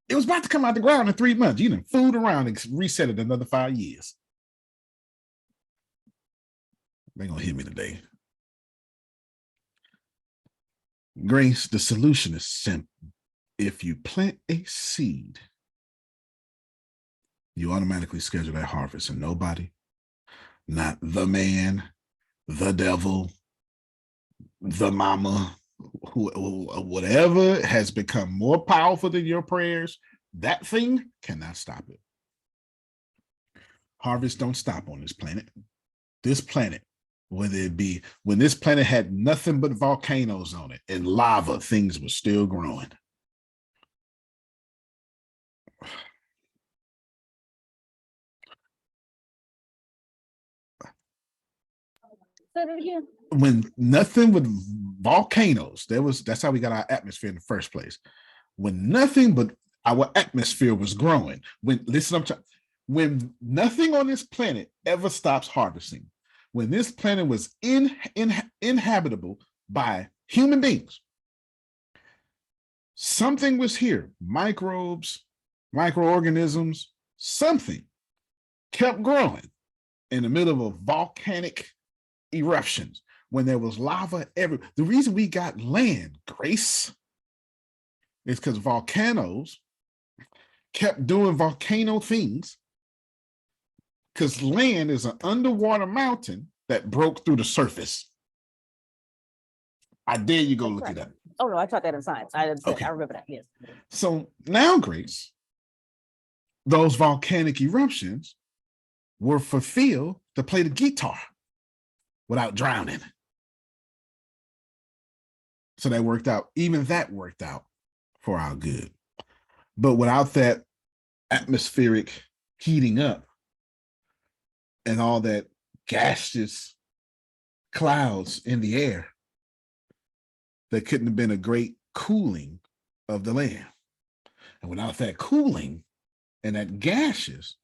It was about to come out the ground in 3 months. You done fooled around and reset it another 5 years. They're gonna hit me today. Grace, the solution is simple. If you plant a seed, you automatically schedule that harvest, and nobody, not the man, the devil, the mama, whatever has become more powerful than your prayers That thing cannot stop it. Harvests don't stop on this planet. This planet, whether it be when this planet had nothing but volcanoes on it and lava, things were still growing.
Say that again.
When nothing but volcanoes, that's how we got our atmosphere in the first place. When nothing but our atmosphere was growing, when when nothing on this planet ever stops harvesting, when this planet was inhabitable by human beings, something was here, microbes, microorganisms, something kept growing in the middle of volcanic eruptions when there was lava everywhere. The reason we got land, Grace, is because volcanoes kept doing volcano things, because land is an underwater mountain that broke through the surface. I dare you go look it up.
Oh, no, I taught that in science. I understand.
Okay.
I remember that, yes.
So now, Grace, those volcanic eruptions were fulfilled to play the guitar without drowning. So that worked out. Even that worked out for our good. But without that atmospheric heating up and all that gaseous clouds in the air, there couldn't have been a great cooling of the land. And without that cooling and that gaseous,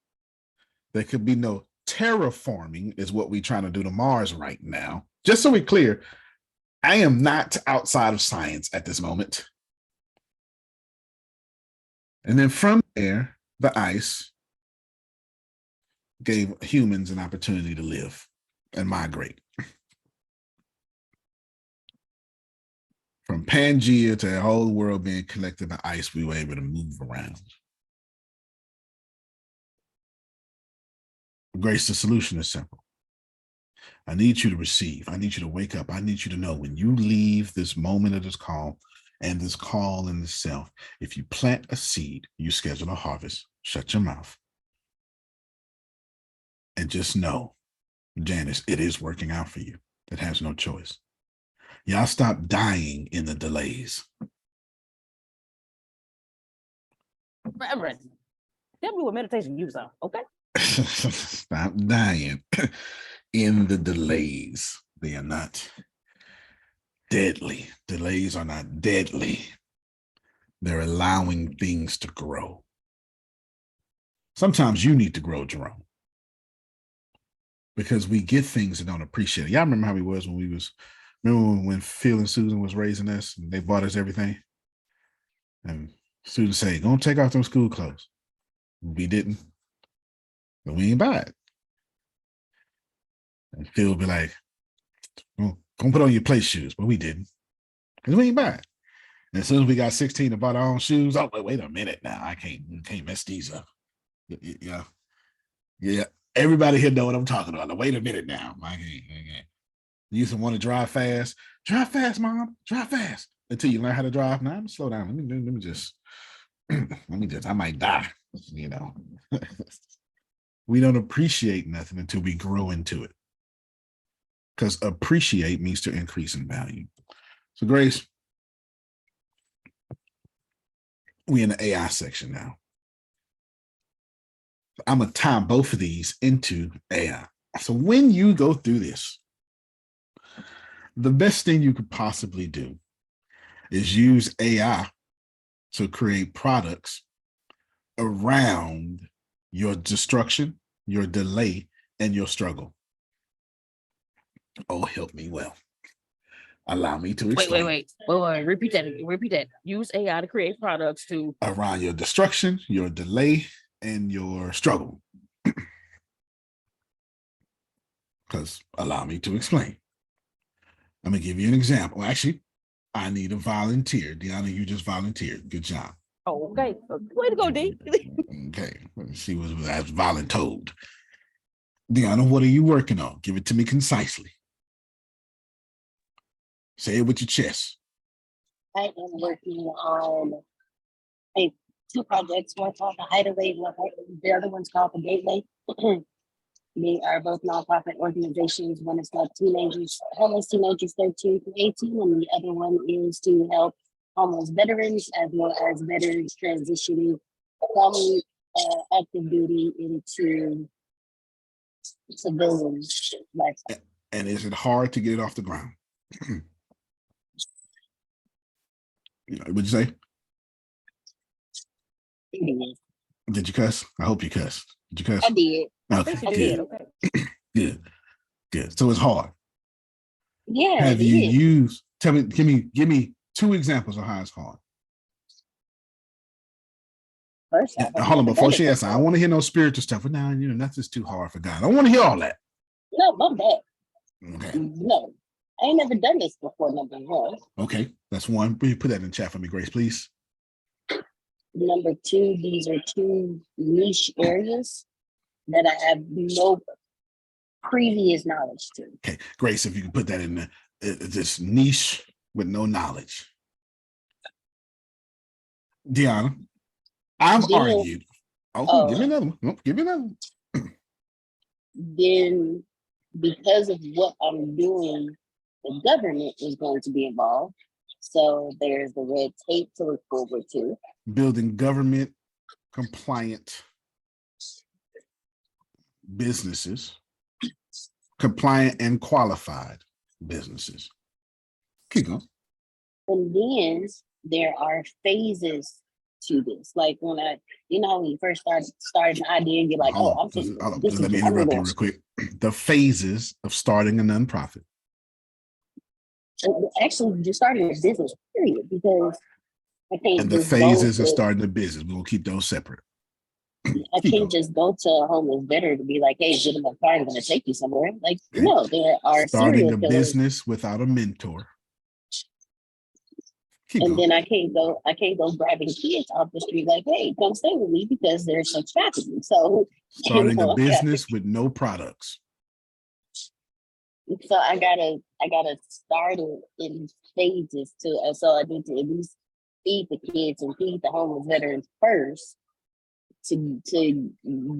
there could be no terraforming, is what we're trying to do to Mars right now. Just so we're clear, I am not outside of science at this moment. And then from there, the ice gave humans an opportunity to live and migrate. From Pangea to the whole world being connected to ice, we were able to move around. Grace, the solution is simple. I need you to receive. I need you to wake up. I need you to know when you leave this moment of this call and this call in itself, if you plant a seed, you schedule a harvest. Shut your mouth. And just know, Janice, it is working out for you. It has no choice. Y'all stop dying in the delays.
Reverend, tell me what meditation you are, okay?
Stop dying in the delays. They are not deadly. Delays are not deadly. They're allowing things to grow. Sometimes you need to grow, Jerome, because we get things and don't appreciate it. Y'all remember how he was when we was, remember when Phil and Susan was raising us and they bought us everything? And Susan said, "Go take off those school clothes." We didn't. But we ain't buy it. And Phil would be like, "Well, go put on your play shoes." But we didn't. Because we ain't buy it. And as soon as we got 16 and bought our own shoes, oh, wait a minute now. I can't mess these up. Yeah. Yeah. Everybody here know what I'm talking about. Now, wait a minute now. I can't. You used to want to drive fast. Drive fast, Mom. Drive fast. Until you learn how to drive. Now, I'm gonna slow down. Let me just, I might die, you know. We don't appreciate nothing until we grow into it. Because appreciate means to increase in value. So Grace, we in the AI section now. I'm gonna tie both of these into AI. So when you go through this, the best thing you could possibly do is use AI to create products around your destruction, your delay, and your struggle. Oh, help me well. Allow me to explain.
Wait. Repeat that. Use AI to create products to
around your destruction, your delay, and your struggle. Because allow me to explain. I'm gonna give you an example. Actually, I need a volunteer. Deanna, you just volunteered. Good job.
Oh, okay. Way to go, D.
Okay. She was voluntold. Deanna, what are you working on? Give it to me concisely. Say it with your chest.
I am working on a two projects. One called the Hideaway, the other one's called the Gateway. They are both nonprofit organizations. One is called homeless teenagers 13 to 18, and the other one is to help homeless veterans as well as veterans transitioning from active duty into civilian lifestyle.
And is it hard to get it off the ground? What'd you say?
It is.
Did you cuss? I hope you cussed. Did you cuss?
I did.
Okay,
Yes, you did,
good,
okay.
good. So it's hard.
Yeah.
Have
it
you
is.
used? Tell me, give me 2 examples of how it's hard.
First off, I've
Hold on,
never
before
done
she
it
asks, I
before.
don't want to hear no spiritual stuff. But now, nothing's too hard for God. I don't want to hear all that.
No, not that.
Okay,
No, I ain't never done this before. Number one.
okay, that's one. Will you put that in the chat for me, Grace, please?
Number two, these are two niche areas that I have no previous knowledge to.
Okay, Grace, if you can put that in there, this niche with no knowledge. Deanna, I've
Then-
argued. Oh, give me another one. Nope, give me another one.
Then, because of what I'm doing, the government is going to be involved. So there's the red tape to look forward to.
Building government compliant businesses, compliant and qualified businesses. Keep going.
And then there are phases to this. Like when how when you first started an idea, you're like,
Hold
oh,
on,
I'm thinking
hold on,
this
let me
is
interrupt you real quick. The phases of starting a nonprofit.
actually just starting a business, period, because I can't
And the
just go
phases of
to-
starting a business. We'll keep those separate.
I
Keep
can't
going.
just go to a homeless veteran to be like, hey, get in my car, I'm gonna take you somewhere. Like, no, there are
Starting
serial
a
killers.
business without a mentor. Keep
And
going.
then I can't go grabbing kids off the street like, hey, come stay with me because there's such trafficking. So
Starting
know,
a business with no products.
so I gotta start it in phases too. So I need to at least feed the kids and feed the homeless veterans first to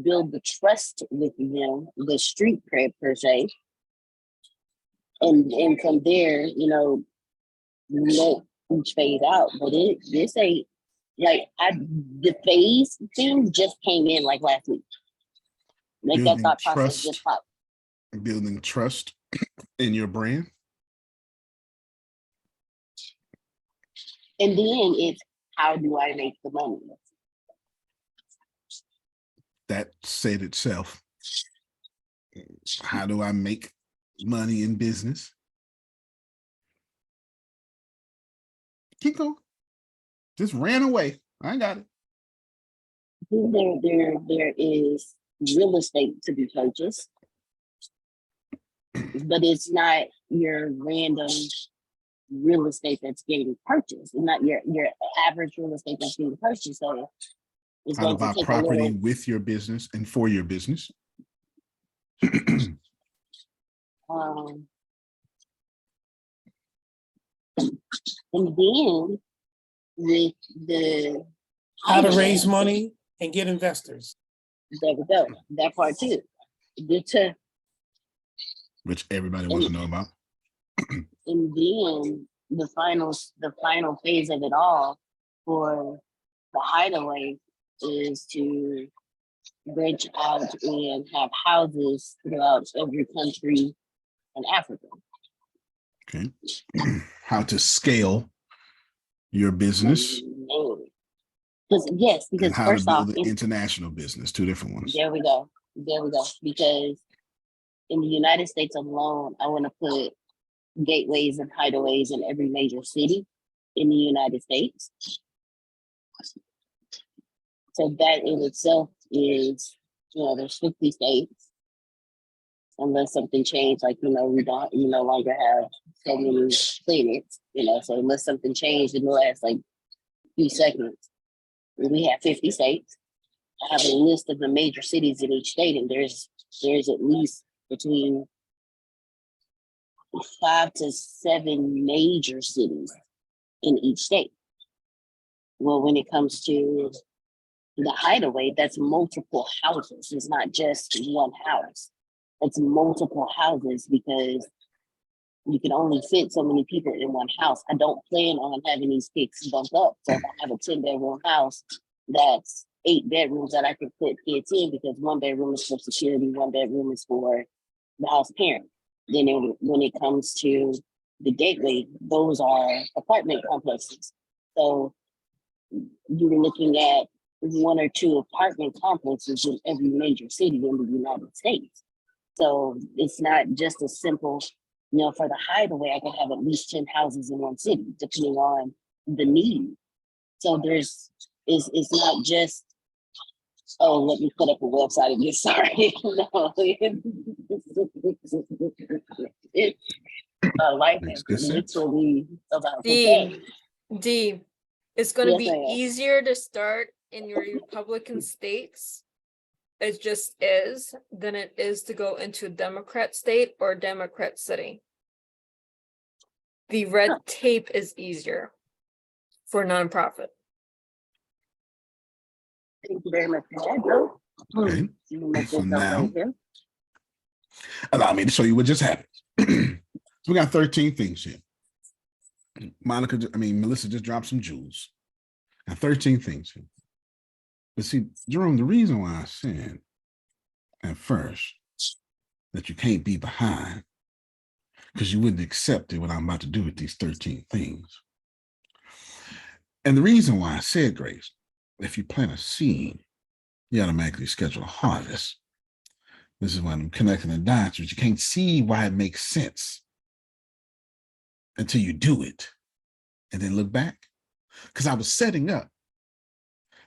build the trust with them, the street cred per se. And from there, let each phase out. But this ain't like the phase thing just came in like last week. Like that
Building
thought process
trust.
just popped.
Building trust in your brand.
And then it's how do I make the money?
That said itself. How do I make money in business? Keep going. Just ran away. I got it.
Then there is real estate to be purchased, but it's not your random real estate that's getting purchased. It's not your average real estate that's getting purchased. So it's
How to
going to
buy
take a
property
little,
with your business and for your business.
and then with the
How to raise money and get investors.
There we go. That part too. Good to,
Which everybody wants to know about.
and then the final phase of it all for the Hideaway is to branch out and have houses throughout every country in Africa.
Okay. How to scale your business
Because
and how to
first off,
build an international business. 2 different ones.
there we go. Because in the United States alone, I want to put gateways and hideaways in every major city in the United States. So that in itself is, there's 50 states. Unless something changed, like, we no longer have so many clinics, so unless something changed in the last few seconds, we have 50 states. I have a list of the major cities in each state, and there's at least between 5 to 7 major cities in each state. Well, when it comes to the Hideaway, that's multiple houses. It's not just one house. It's multiple houses because you can only fit so many people in one house. I don't plan on having these kids bumped up. So if I have a 10-bedroom house, that's 8 bedrooms that I can put kids in because 1 bedroom is for security, 1 bedroom is for the house parent. Then when it comes to the Gateway, those are apartment complexes. So you're looking at 1 or 2 apartment complexes in every major city in the United States. So it's not just a simple, for the Hideaway, I can have at least 10 houses in one city, depending on the need. So it's not just, oh, let me put up a website and get started. No, life
Makes
is
good sense.
literally about to
D,
change.
D, it's gonna
Yes,
be
ma'am.
easier to start in your Republican states. It just is than it is to go into a Democrat state or a Democrat city. The red tape is easier for nonprofit.
Thank you very much for that, Joe.
Okay.
You can make
For
yourself
now.
right here.
Allow me to show you what just happened. So we got 13 things here. Melissa just dropped some jewels. Got 13 things here. But see, Jerome, the reason why I said at first that you can't be behind, because you wouldn't accept it what I'm about to do with these 13 things. And the reason why I said, Grace, if you plant a seed, you automatically schedule a harvest. This is why I'm connecting the dots, but you can't see why it makes sense until you do it and then look back. Because I was setting up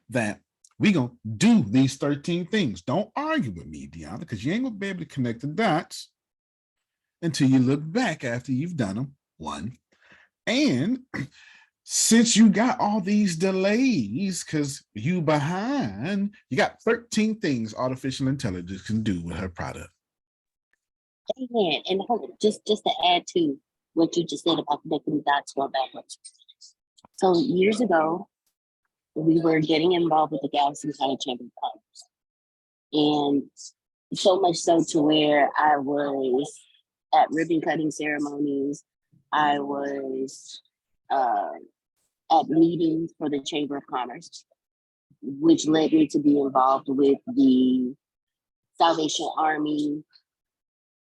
that we're going to do these 13 things. Don't argue with me, Deanna, because you ain't going to be able to connect the dots until you look back after you've done them. 1. And since you got all these delays because you behind, you got 13 things artificial intelligence can do with her product.
Amen. And hold on, just to add to what you just said about connecting the dots going backwards. So years ago, we were getting involved with the Galveston County Chamber of Commerce. And so much so to where I was at ribbon cutting ceremonies. I was at meetings for the Chamber of Commerce, which led me to be involved with the Salvation Army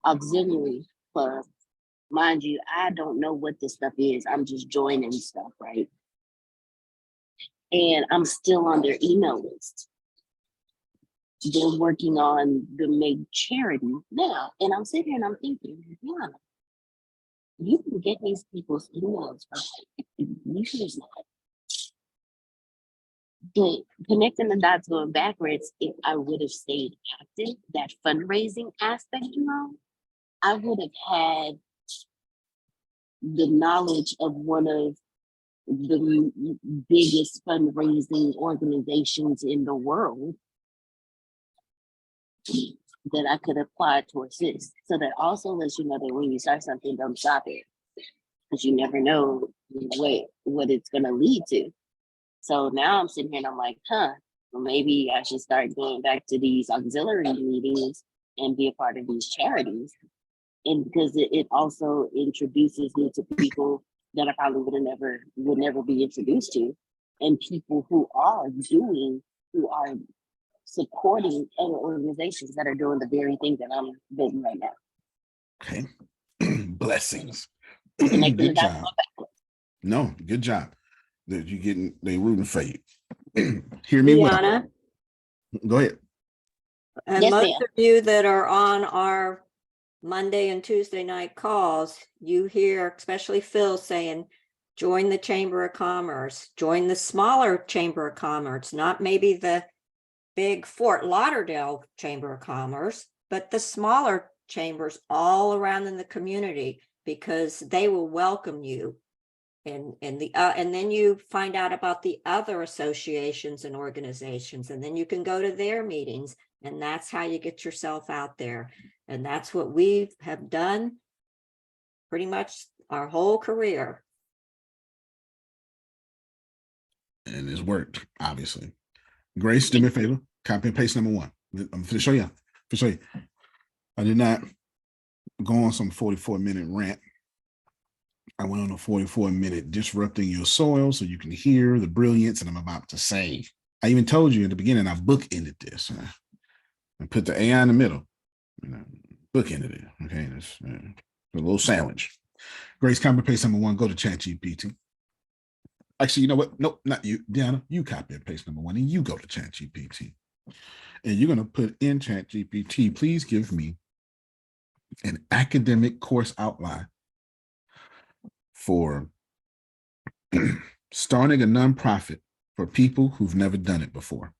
Auxiliary Club. Mind you, I don't know what this stuff is. I'm just joining stuff, right? And I'm still on their email list. They're working on the Make Charity now. And I'm sitting here and I'm thinking, yeah, you can get these people's emails for years now. But connecting the dots going backwards, if I would have stayed active, that fundraising aspect, I would have had the knowledge of one of the biggest fundraising organizations in the world that I could apply to assist. So that also lets you know that when you start something, don't stop it, because you never know what it's going to lead to. So now I'm sitting here and I'm like, well, maybe I should start going back to these auxiliary meetings and be a part of these charities. And because it also introduces me to people that I probably would never be introduced to, and people who are supporting other organizations that are doing the very thing that I'm doing right now.
Okay. Blessings.
Connecting the
Good
dots
job.
going backwards.
No, good job. That you getting, they rooting for you. Hear me well.
Deanna,
Go ahead.
and
Yes,
most
ma'am.
of you that are on our Monday and Tuesday night calls, you hear, especially Phil saying, join the Chamber of Commerce, join the smaller Chamber of Commerce, not maybe the big Fort Lauderdale Chamber of Commerce, but the smaller chambers all around in the community, because they will welcome you. And then you find out about the other associations and organizations, and then you can go to their meetings, and that's how you get yourself out there. And that's what we have done pretty much our whole career.
And it's worked, obviously. Grace, do me a favor. Copy and paste number 1. I'm going to show you. I did not go on some 44-minute rant. I went on a 44-minute disrupting your soil so you can hear the brilliance that I'm about to say. I even told you in the beginning, I bookended this. I put the AI in the middle. Bookended it. Okay, it's a little sandwich. Grace, copy and paste number 1. Go to ChatGPT. Actually, you know what? Nope, not you, Deanna. You copy and paste number 1, and you go to ChatGPT. And you're going to put in ChatGPT, please give me an academic course outline for starting a nonprofit for people who've never done it before.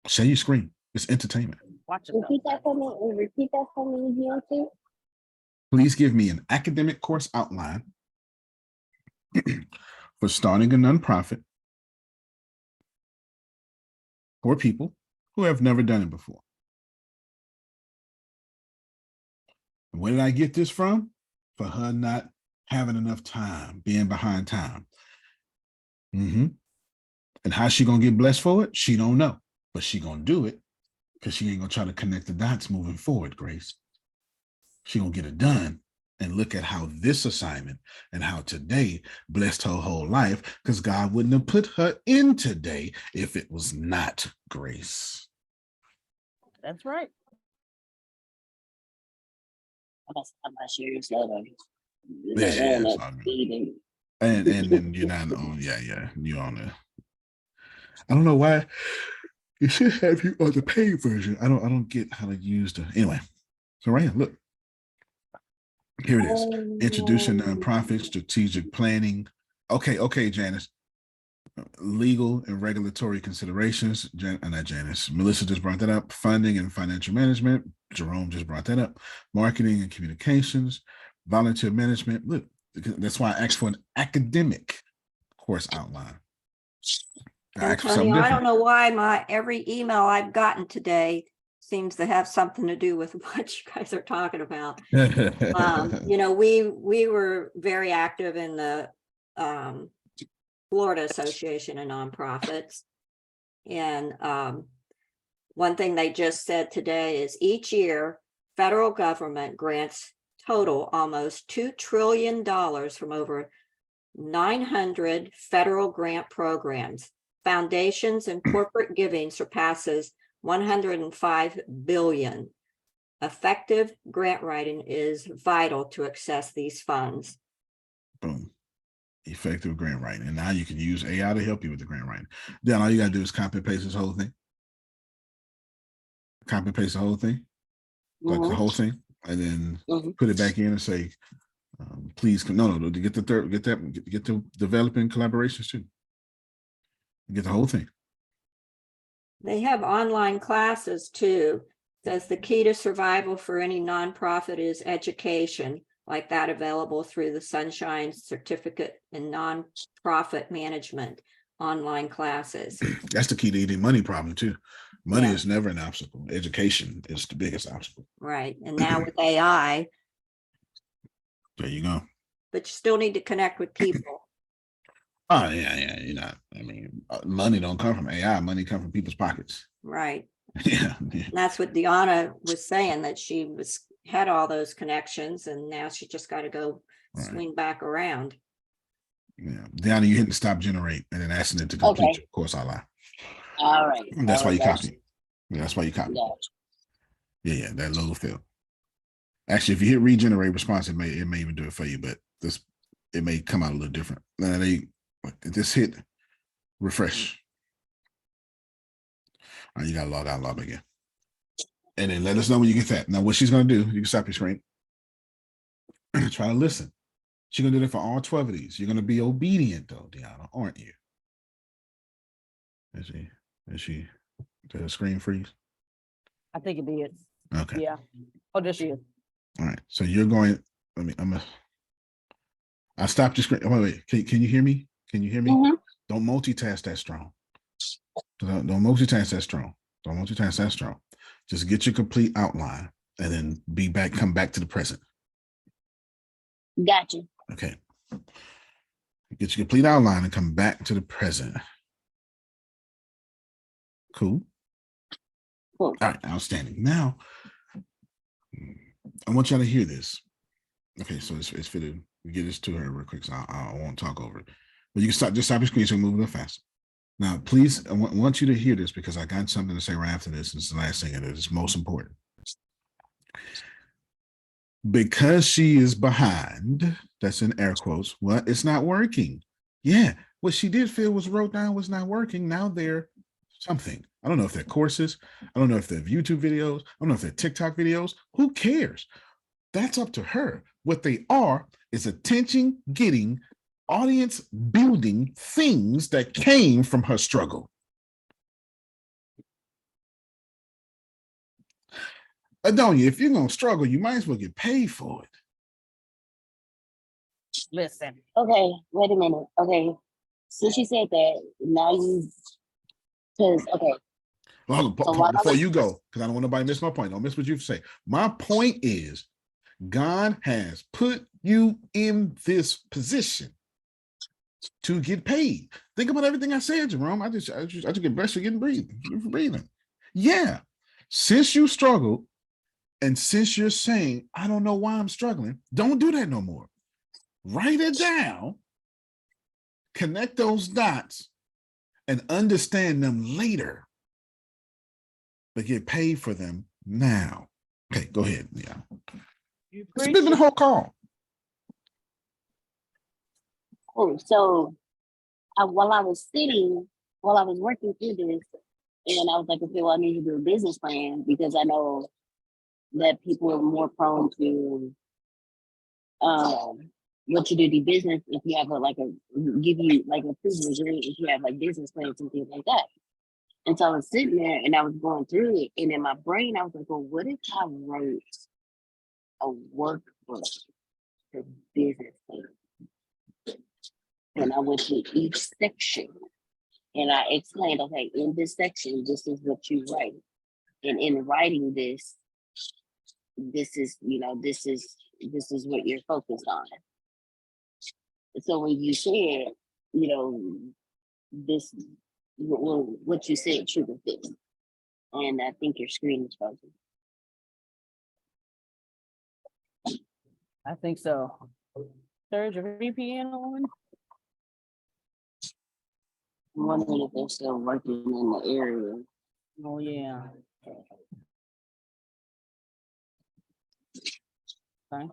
Share your screen. It's entertainment.
Watch it.
Repeat that for me. Repeat that for me again, too.
Please give me an academic course outline for starting a nonprofit for people who have never done it before. And where did I get this from? For her not having enough time, being behind time. And how's she gonna get blessed for it? She don't know, but she gonna do it because she ain't gonna try to connect the dots moving forward, Grace. She gonna get it done. And look at how this assignment and how today blessed her whole life, because God wouldn't have put her in today if it was not grace.
That's right.
I'm not sure you said
Yeah, it's all good. And then you're not on, you're on the. I don't know why it should have you on the paid version. I don't get how to use the anyway. So right here, look. Here it is. Introducing nonprofit strategic planning. Okay, Janice. Legal and regulatory considerations. Not Janice. Melissa just brought that up. Funding and financial management. Jerome just brought that up. Marketing and communications. Volunteer management. Look, that's why I asked for an academic course outline.
Antonio, I don't know why every email I've gotten today seems to have something to do with what you guys are talking about. We were very active in the Florida Association of Nonprofits. And one thing they just said today is each year, federal government grants total almost $2 trillion from over 900 federal grant programs. Foundations and corporate giving surpasses 105 billion. Effective grant writing is vital to access these funds.
Boom. Effective grant writing. And now you can use AI to help you with the grant writing. Then all you got to do is copy and paste this whole thing. Copy and paste the whole thing. Like the whole thing. And then put it back in and say, please, get the developing collaborations too. Get the whole thing.
They have online classes too. Says the key to survival for any nonprofit is education, like that available through the Sunshine Certificate in Nonprofit Management online classes.
That's the key to any money problem too. Money is never an obstacle. Education is the biggest obstacle.
Right. And now with AI.
There you go.
But you still need to connect with people.
Oh, you're not. I mean, money don't come from AI. Money come from people's pockets.
Right.
Yeah.
And that's what Deanna was saying, that she had all those connections and now she just got to go swing back around.
Yeah. Deanna, you hitting stop generate and then asking it to complete your course outline.
All right.
That's why you copy. Yeah, that's why you copy. Yeah, that logo failed. Actually, if you hit regenerate response, it may even do it for you, but it may come out a little different. Now just hit refresh. All right, you gotta log out, log again. And then let us know when you get that. Now, what she's gonna do, you can stop your screen. Try to listen. She's gonna do that for all 12 of these. You're gonna be obedient though, Deanna, aren't you? Is she did her screen freeze?
I think it did.
Okay.
Yeah. Oh, there she is.
All right. So you're going, I stopped your screen. Wait. Can you hear me? Can you hear me? Don't multitask that strong. Don't multitask that strong. Don't multitask that strong. Just get your complete outline and then come back to the present.
Gotcha.
Okay. Get your complete outline and come back to the present. Cool.
Cool.
All right, outstanding. Now, I want y'all to hear this. Okay, so it's fitted. Get this to her real quick, so I won't talk over it. But you can stop your screen so you can move a little faster. Now, please, I want you to hear this because I got something to say right after this. It's the last thing, and it's most important. Because she is behind, that's in air quotes, well, it's not working. Yeah, what she did feel was wrote down was not working. Now they're something. I don't know if they're courses. I don't know if they're YouTube videos. I don't know if they're TikTok videos. Who cares? That's up to her. What they are is attention getting, audience building things that came from her struggle. Adonia, if you're going to struggle, you might as well get paid for it.
Listen.
Okay, wait a minute. Okay, since she said that, now you, because, okay.
Well,
So while I
before
was-
you go, because I don't want nobody to miss my point. Don't miss what you say. My point is, God has put you in this position to get paid. Think about everything I said, Jerome. I just get blessed for getting breathing. Yeah. Since you struggled, and since you're saying, I don't know why I'm struggling, don't do that no more. Write it down, connect those dots, and understand them later, but get paid for them now. Okay, go ahead. Yeah. It's been the whole call.
Cool. So while I was working through this, and I was like, okay, well, I need to do a business plan because I know that people are more prone to what you do business if you have give you like a privilege if you have like business plans and things like that. And so I was sitting there and I was going through it, and in my brain I was like, well, what if I wrote a workbook for business plan? And I went through each section and I explained, okay, in this section, this is what you write. And in writing this is, what you're focused on. So when you said, this, what you said triggered this. And I think your screen is frozen.
I think so. Surge your VPN on.
I'm wondering if they're still working in the area.
Oh, yeah. Okay.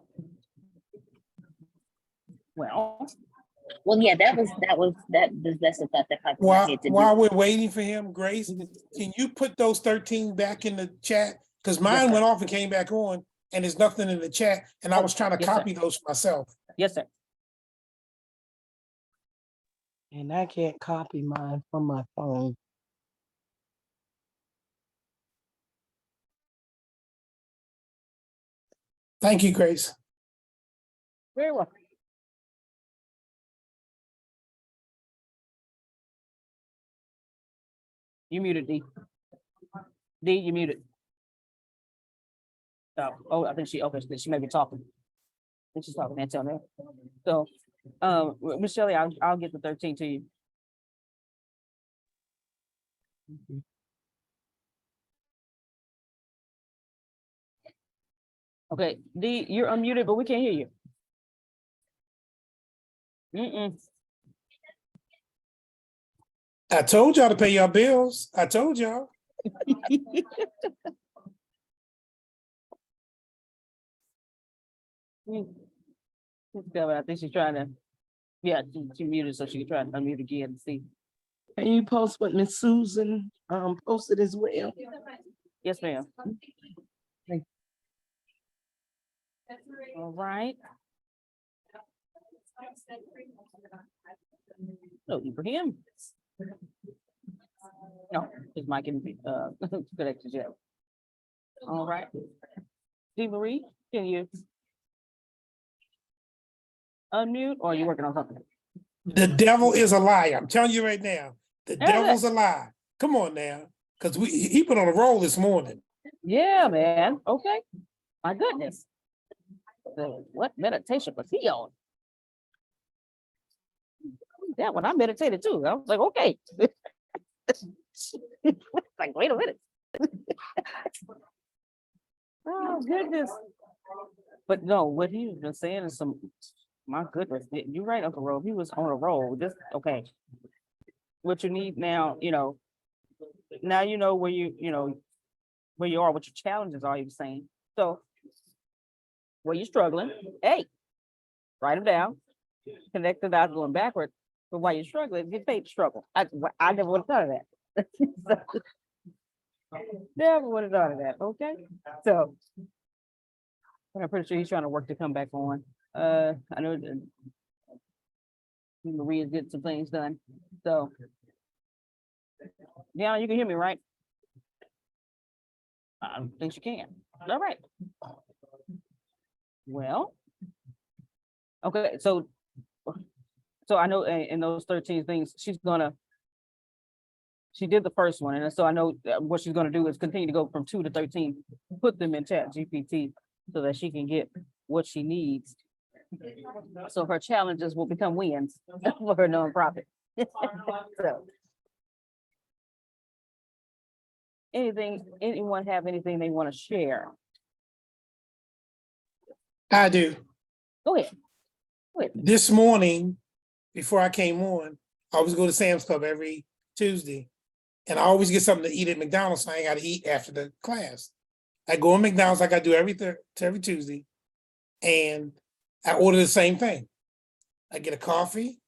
Well,
yeah, that's the thought that popped in my
While
head to
while
do.
we're waiting for him, Grace, can you put those 13 back in the chat? Because
Yes,
mine
sir.
went off and came back on, and there's nothing in the chat, and I was trying to
Yes, sir.
copy those myself.
yes, sir.
And I can't copy mine from my phone.
Thank you, Grace.
Very well. You muted, D. D, you muted. Oh, I think she may be talking. I think she's talking, Antonio. So, Michelle, I'll get the 13 to you. Okay, D, you're unmuted, but we can't hear you.
I told y'all to pay your bills. I told y'all.
I think she's trying to, she muted so she can try to unmute again and see.
Can you post what Miss Susan posted as well?
Yes, ma'am. All right. No, Ibrahim. No, his mic isn't connected yet. All right. D. Marie, can you unmute or are you working on something?
The devil is a liar. I'm telling you right now. The
Yeah.
devil's a lie. Come on now. Because he put on a roll this morning.
Yeah, man. Okay. My goodness. What meditation was he on? That one, I meditated too. I was like, okay. Like, wait a minute. Oh, goodness. But no, what he was just saying is my goodness, you're right, Uncle Rob. He was on a roll. Just, okay. What you need now, now you know where where you are, what your challenges are, he was saying. So where you're struggling, hey, write them down, connect the dots going backward. But while you're struggling, get paid to struggle. I never would have thought of that. Never would have thought of that. Okay. So I'm pretty sure he's trying to work to come back on. I know that Maria's getting some things done. So yeah, you can hear me, right? I don't think you can. All right. Well, okay, so I know in those 13 things, she did the first one, and so I know what she's gonna do is continue to go from 2 to 13, put them in Chat GPT so that she can get what she needs. So her challenges will become wins for her nonprofit. So, anyone have anything they want to share?
I do.
Go ahead.
This morning, before I came on, I always go to Sam's Club every Tuesday. And I always get something to eat at McDonald's, so I ain't got to eat after the class. I go to McDonald's like I do every Tuesday, and I order the same thing. I get a coffee.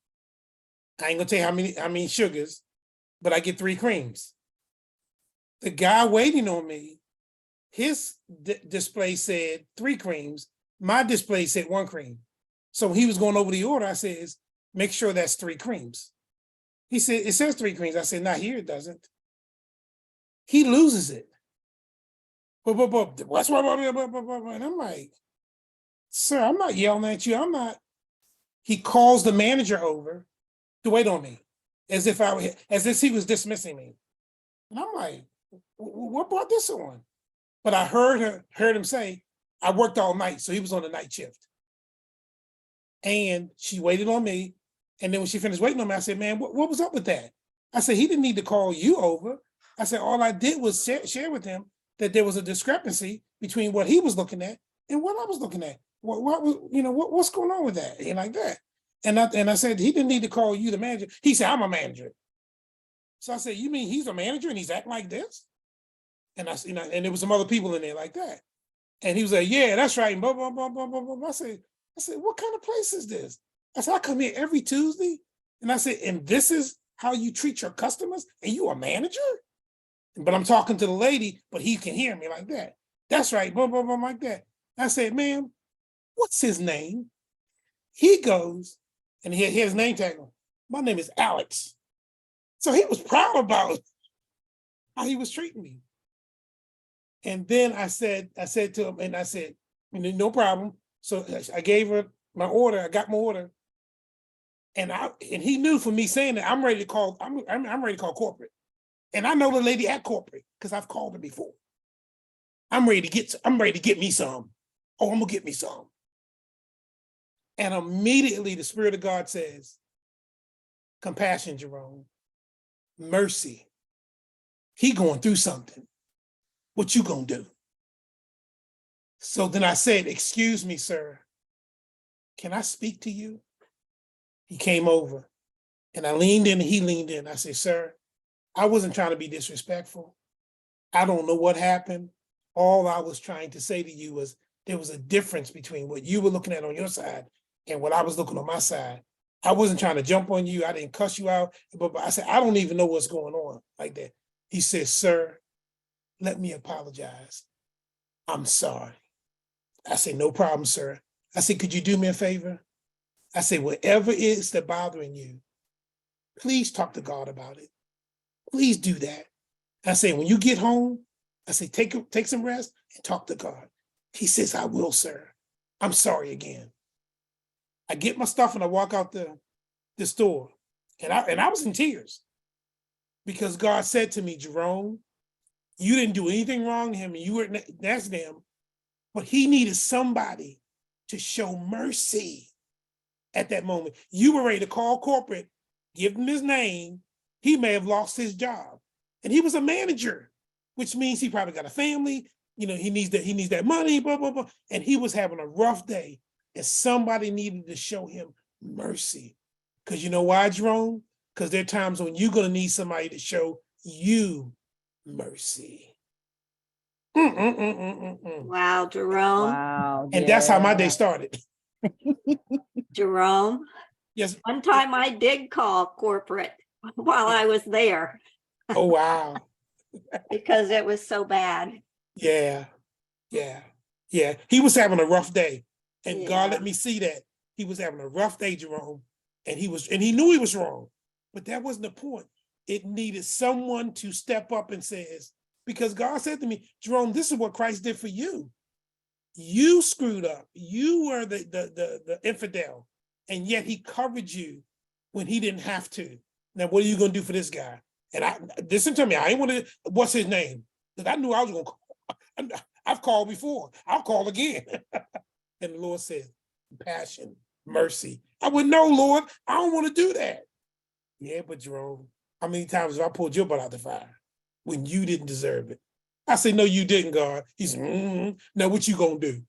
I ain't gonna tell you how many sugars, but I get 3 creams. The guy waiting on me, his display said 3 creams. My display said 1 cream. So when he was going over the order, I says, make sure that's 3 creams. He said, it says 3 creams. I said, not here, it doesn't. He loses it. But what's what? And I'm like, sir, I'm not yelling at you. I'm not. He calls the manager over to wait on me, as if he was dismissing me. And I'm like, what brought this on? But I heard him say, I worked all night, so he was on the night shift. And she waited on me. And then when she finished waiting on me, I said, man, what was up with that? I said, he didn't need to call you over. I said, all I did was share with him that there was a discrepancy between what he was looking at and what I was looking at. What's going on with that? And like that. And I said, he didn't need to call you the manager. He said, I'm a manager. So I said, you mean he's a manager and he's acting like this? And and there was some other people in there like that. And he was like, yeah, that's right. Blah, blah, blah, blah, blah, blah. I said, what kind of place is this? I said, I come here every Tuesday. And I said, and this is how you treat your customers? And you a manager? But I'm talking to the lady, but he can hear me like that. That's right, blah, blah, blah, like that. I said, ma'am, what's his name? He goes, and he had his name tag on. My name is Alex. So he was proud about how he was treating me. And then I said to him, and I said, no problem. So I gave her my order. I got my order. And he knew from me saying that I'm ready to call corporate. And I know the lady at corporate because I've called her before. I'm ready to get me some. Oh, I'm gonna get me some. And immediately the Spirit of God says, compassion, Jerome, mercy. He going through something. What you gonna do? So then I said, excuse me, sir. Can I speak to you? He came over and I leaned in and he leaned in. I said, sir, I wasn't trying to be disrespectful. I don't know what happened. All I was trying to say to you was there was a difference between what you were looking at on your side and what I was looking on my side. I wasn't trying to jump on you. I didn't cuss you out. But I said, I don't even know what's going on like that. He said, sir, let me apologize. I'm sorry. I said, no problem, sir. I said, could you do me a favor? I said, whatever it is that's bothering you, please talk to God about it. Please do that. I said, when you get home, I said, take some rest and talk to God. He says, I will, sir. I'm sorry again. I get my stuff and I walk out the store. And I was in tears because God said to me, Jerome, you didn't do anything wrong to him and you were next to him, but he needed somebody to show mercy at that moment. You were ready to call corporate give him his name, he may have lost his job. And he was a manager, which means he probably got a family, he needs that money, blah, blah, blah. And he was having a rough day. And somebody needed to show him mercy. Because you know why, Jerome? Because there are times when you're going to need somebody to show you mercy.
Wow, Jerome.
Wow.
And that's how my
yeah.
day started.
Jerome,
Yes.
one time I did call corporate while I was there
Oh, wow.
because it was so bad.
Yeah. He was having a rough day. And God
Yeah.
let me see that. He was having a rough day, Jerome. And he knew he was wrong. But that wasn't the point. It needed someone to step up and says, because God said to me, Jerome, this is what Christ did for you. You screwed up. You were the infidel. And yet he covered you when he didn't have to. Now, what are you going to do for this guy? And listen to me, I ain't want to, what's his name? Because I knew I was going to call. I've called before. I'll call again. And the Lord said, compassion, mercy. I would know, Lord, I don't want to do that. Yeah, but Jerome, how many times have I pulled your butt out the fire when you didn't deserve it? I say, no, you didn't, God. He said, now what you going to do?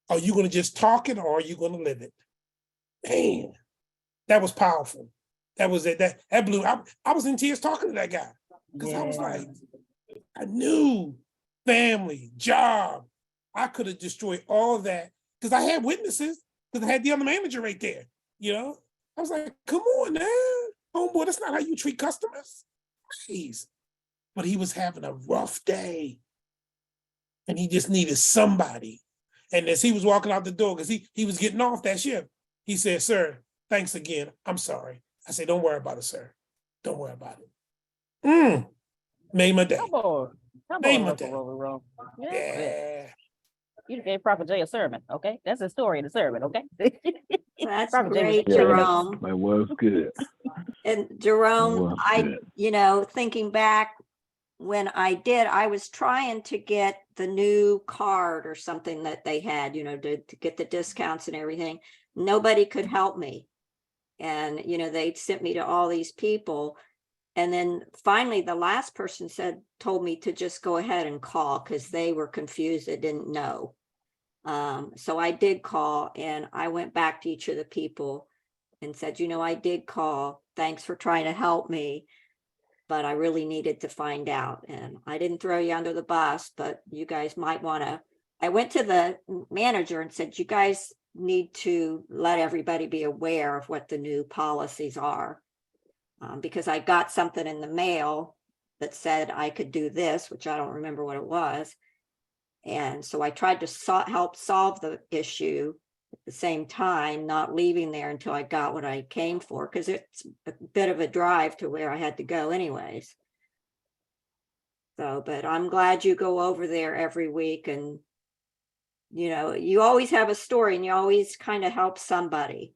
Are you going to just talk it or are you going to live it? Man, that was powerful. That was it. That blew. I was in tears talking to that guy because I was like, I knew family, job. I could have destroyed all of that because I had witnesses because I had the other manager right there. I was like, come on now, homeboy, that's not how you treat customers. Jeez. But he was having a rough day and he just needed somebody. And as he was walking out the door, because he was getting off that shift, he said, sir, thanks again. I'm sorry. I said, don't worry about it, sir. Don't worry about it. Made my day.
Come on.
Made my
Uncle
day.
Rolly Roll.
Yeah.
You gave Prophet Jay a sermon, okay? That's a story in the sermon, okay?
That's
Prophet Jay was
great,
taking notes.
Jerome.
That was good.
And Jerome,
Well,
I,
good.
thinking back when I was trying to get the new card or something that they had, to get the discounts and everything. Nobody could help me. And, they sent me to all these people. And then finally, the last person told me to just go ahead and call because they were confused. They didn't know. So I did call and I went back to each of the people and said, I did call. Thanks for trying to help me. But I really needed to find out. And I didn't throw you under the bus, but you guys might want to. I went to the manager and said, you guys need to let everybody be aware of what the new policies are. Because I got something in the mail that said I could do this, which I don't remember what it was. And so I tried to help solve the issue at the same time, not leaving there until I got what I came for, because it's a bit of a drive to where I had to go anyways. So, but I'm glad you go over there every week and, you always have a story and you always kind of help somebody.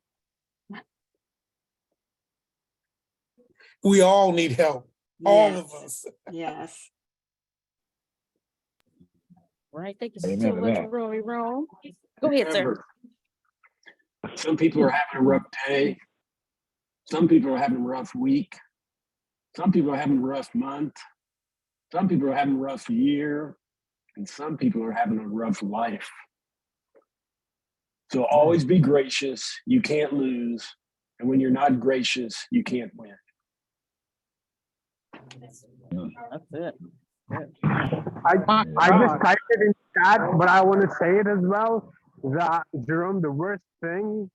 We all need help. All of us.
Yes.
Right. Thank you
Amen
so
to
much,
that.
Rory Roll. Go ahead, sir.
Remember, some people are having a rough day. Some people are having a rough week. Some people are having a rough month. Some people are having a rough year. And some people are having a rough life. So always be gracious. You can't lose. And when you're not gracious, you can't win.
That's it.
I just typed it in chat, but I want to say it as well. That Jerome, the worst thing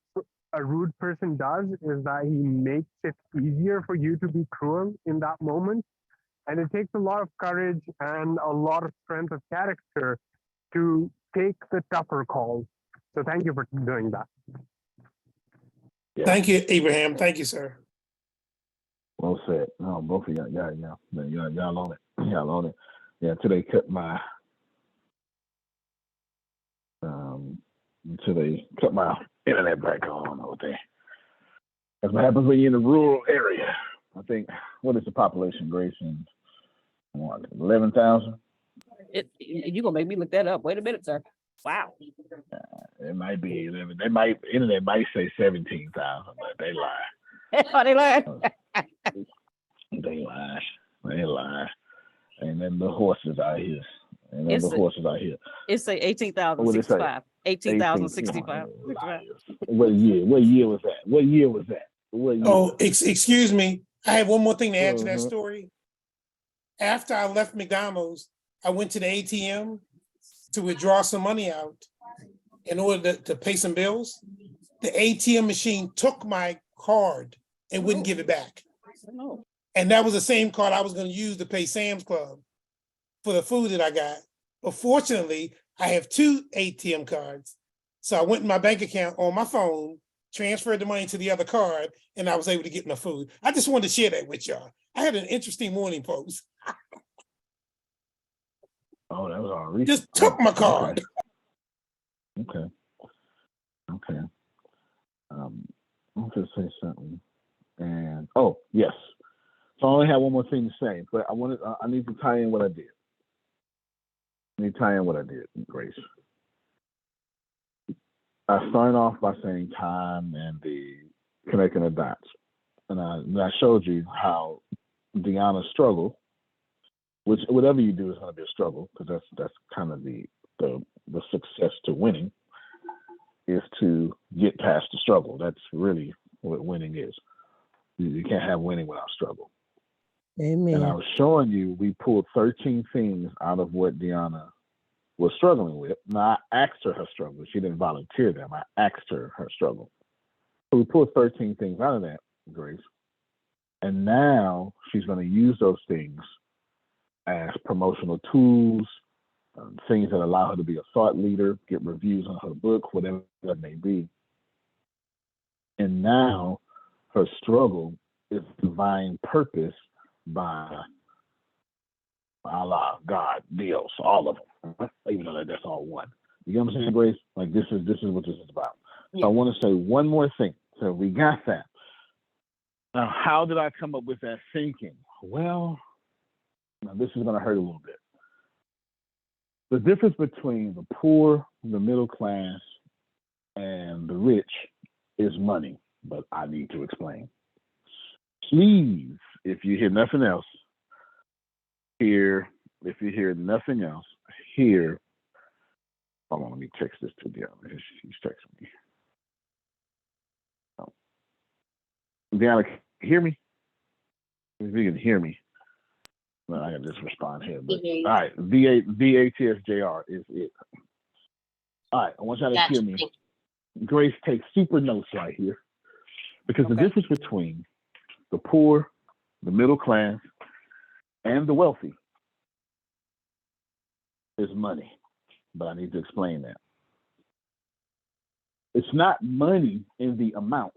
a rude person does is that he makes it easier for you to be cruel in that moment. And it takes a lot of courage and a lot of strength of character to take the tougher calls. So thank you for doing that.
Yeah.
Thank you, Abraham. Thank you, sir.
Well said. No, both of y'all on it. Y'all on it. Yeah, until they cut my internet back on over there. That's what happens when you're in a rural area. I think, what is the population, Grayson? 11,000?
You're going to make me look that up. Wait a minute, sir. Wow.
It might be 11. Internet might say 17,000, but they lie.
Oh, they lied.
They lie. They lie. And then the horses out here. And then
It's
the
a-
horses out here.
It's a
What did it say?
18,065.
What year? What year was that? What year was that? What year?
Oh, excuse me. I have one more thing to add to that
Mhm.
story. After I left McDonald's, I went to the ATM to withdraw some money out in order to pay some bills. The ATM machine took my card and wouldn't give it back.
No.
And that was the same card I was going to use to pay Sam's Club for the food that I got. But fortunately, I have two ATM cards. So I went in my bank account on my phone, transferred the money to the other card, and I was able to get my food. I just wanted to share that with y'all. I had an interesting morning post.
Oh, that was all recent.
Just took my
Okay.
card.
Okay. Okay. I'm gonna say something. And oh yes. So I only have one more thing to say, but I need to tie in what I did. Grace. I started off by saying time and the connecting the dots. And I showed you how Deanna's struggle, which whatever you do is gonna be a struggle, because that's kind of the success to winning, is to get past the struggle. That's really what winning is. You can't have winning without struggle.
Amen.
And I was showing you, we pulled 13 things out of what Deanna was struggling with. Now, I asked her struggle. She didn't volunteer them. I asked her struggle. So we pulled 13 things out of that, Grace. And now she's going to use those things as promotional tools, things that allow her to be a thought leader, get reviews on her book, whatever that may be. And now her struggle is divine purpose by Allah, God, Dios, all of them, even though that's all one. You get what I'm saying, Grace? Like this is what this is about. So I want to say one more thing. So we got that. Now, how did I come up with that thinking? Well, now this is going to hurt a little bit. The difference between the poor, the middle class, and the rich is money, but I need to explain. Please, if you hear nothing else, here, if you hear nothing else, here, hold on, let me text this to Deanna. She's texting me. Oh. Deanna, can you hear me? If you can hear me, well, I can just respond here. But, all right, VATSJR is it. All right, I want y'all to hear me. Grace takes super notes right here, because the difference between the poor, the middle class, and the wealthy is money. But I need to explain that. It's not money in the amount.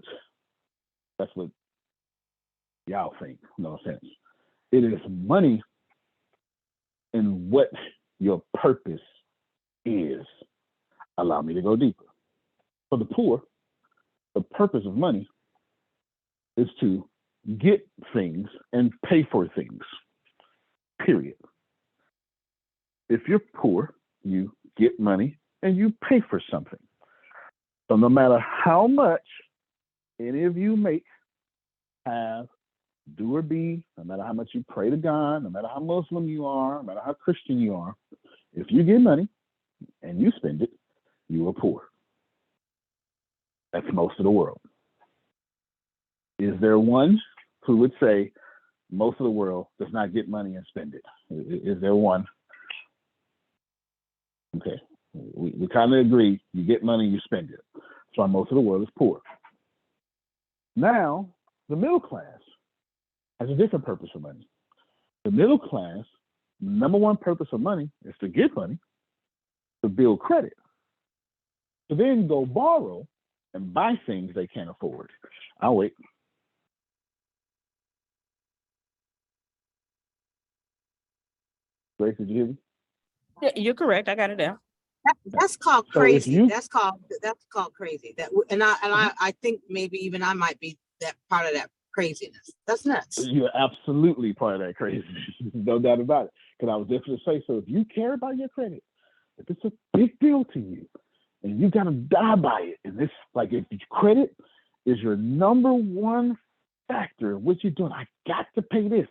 That's what y'all think, no sense. It is money in what your purpose is. Allow me to go deeper. For the poor, the purpose of money is to get things and pay for things, period. If you're poor, you get money and you pay for something. So no matter how much any of you make, have, do or be, no matter how much you pray to God, no matter how Muslim you are, no matter how Christian you are, if you get money and you spend it, you are poor. That's most of the world. Is there one who would say most of the world does not get money and spend it? Is there one? Okay, we kind of agree. You get money, you spend it. So most of the world is poor. Now, the middle class has a different purpose for money. The middle class, number one purpose of money is to get money, to build credit, to then go borrow and buy things they can't afford. I'll wait. Grace, did you hear me?
Yeah, you're correct. I got it down.
That's called
So if
crazy.
you-
That's called crazy. I think maybe even I might be that part of that craziness. That's nuts.
You're absolutely part of that crazy. No doubt about it. Because I was just going to say, so if you care about your credit, if it's a big deal to you and you got to die by it, and this, like if credit is your number one
factor of what you're doing. I got to pay this.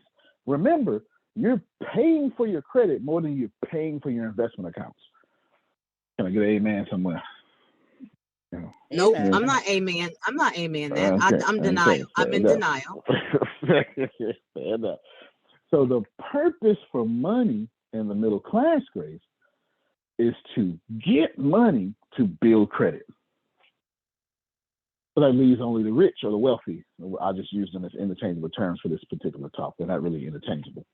Remember, you're paying for your credit more than you're paying for your investment accounts. Can I get an amen somewhere?
Nope,
Amen.
I'm not amen. I'm not amen that.
Okay,
I'm
okay,
denial. I'm in
fair
denial.
Fair enough. So the purpose for money in the middle class, Grace, is to get money to build credit. So that leaves only the rich or the wealthy. I just use them as interchangeable terms for this particular talk. They're not really interchangeable.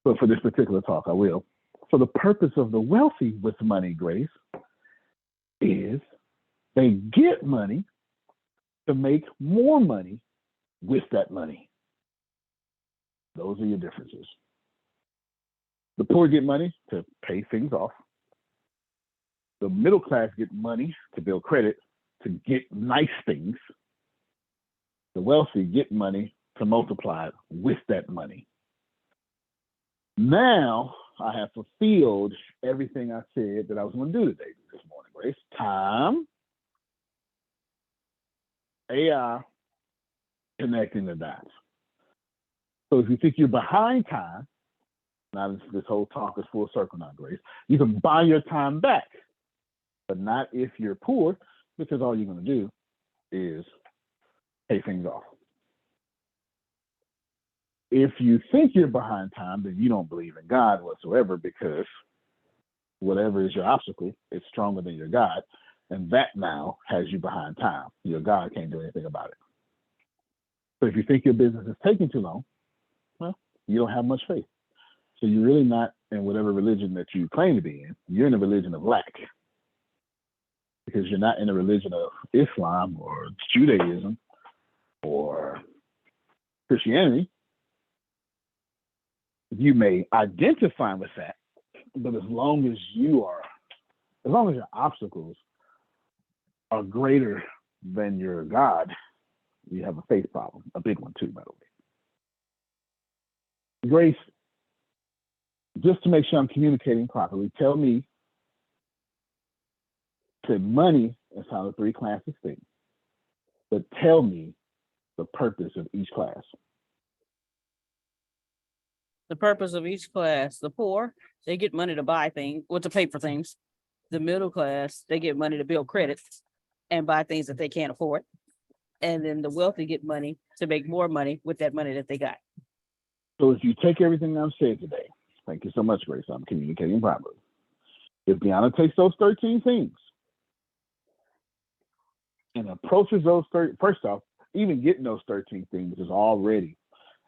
But for this particular talk, I will. So the purpose of the wealthy with money, Grace, is they get money to make more money with that money. Those are your differences. The poor get money to pay things off. The middle class get money to build credit to get nice things. The wealthy get money to multiply it with that money. Now I have fulfilled everything I said that I was going to do today, this morning, Grace. Time, AI, connecting the dots. So if you think you're behind time, now this whole talk is full circle now, Grace. You can buy your time back, but not if you're poor, because all you're going to do is pay things off. If you think you're behind time, then you don't believe in God whatsoever, because whatever is your obstacle, it's stronger than your God, and that now has you behind time. Your God can't do anything about it. So if you think your business is taking too long, well, you don't have much faith. So you're really not in whatever religion that you claim to be in. You're in a religion of lack, because you're not in a religion of Islam or Judaism or Christianity. You may identify with that, but as long as your obstacles are greater than your God, you have a faith problem, a big one too, by the way. Grace, just to make sure I'm communicating properly, tell me that money is how the three classes think, but tell me the purpose of each class.
The purpose of each class: the poor, they get money to buy things, or to pay for things. The middle class, they get money to build credit and buy things that they can't afford. And then the wealthy get money to make more money with that money that they got.
So if you take everything I've said today, thank you so much, Grace, I'm communicating properly. If Deanna takes those 13 things and approaches those 30, first off, even getting those 13 things is already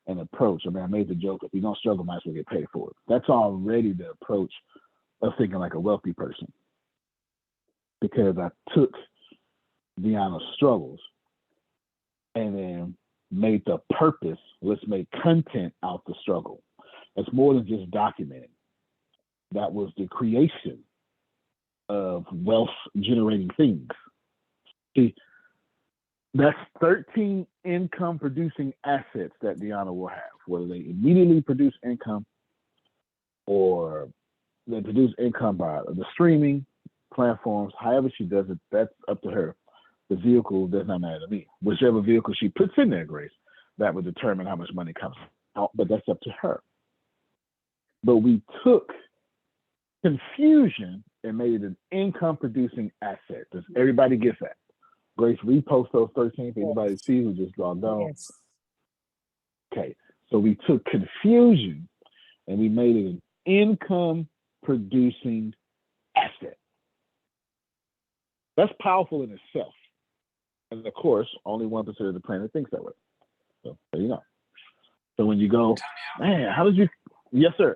an approach. I mean, I made the joke, if you don't struggle, might as well get paid for it. That's already the approach of thinking like a wealthy person, because I took Deanna's struggles and then made the purpose, let's make content out the struggle. It's more than just documenting. That was the creation of wealth generating things. See, that's 13 income producing assets that Deanna will have, whether they immediately produce income or they produce income by the streaming platforms. However she does it, that's up to her. The vehicle does not matter to me. Whichever vehicle she puts in there, Grace, that would determine how much money comes out, but that's up to her. But we took confusion and made it an income producing asset. Does everybody get that? Grace, repost those 13 for anybody to see who just logged on.
Yes.
Okay, so we took confusion and we made it an income producing asset. That's powerful in itself. And of course, only 1% of the planet thinks that way. So there you go. So when you go, man, how did you? Yes, sir.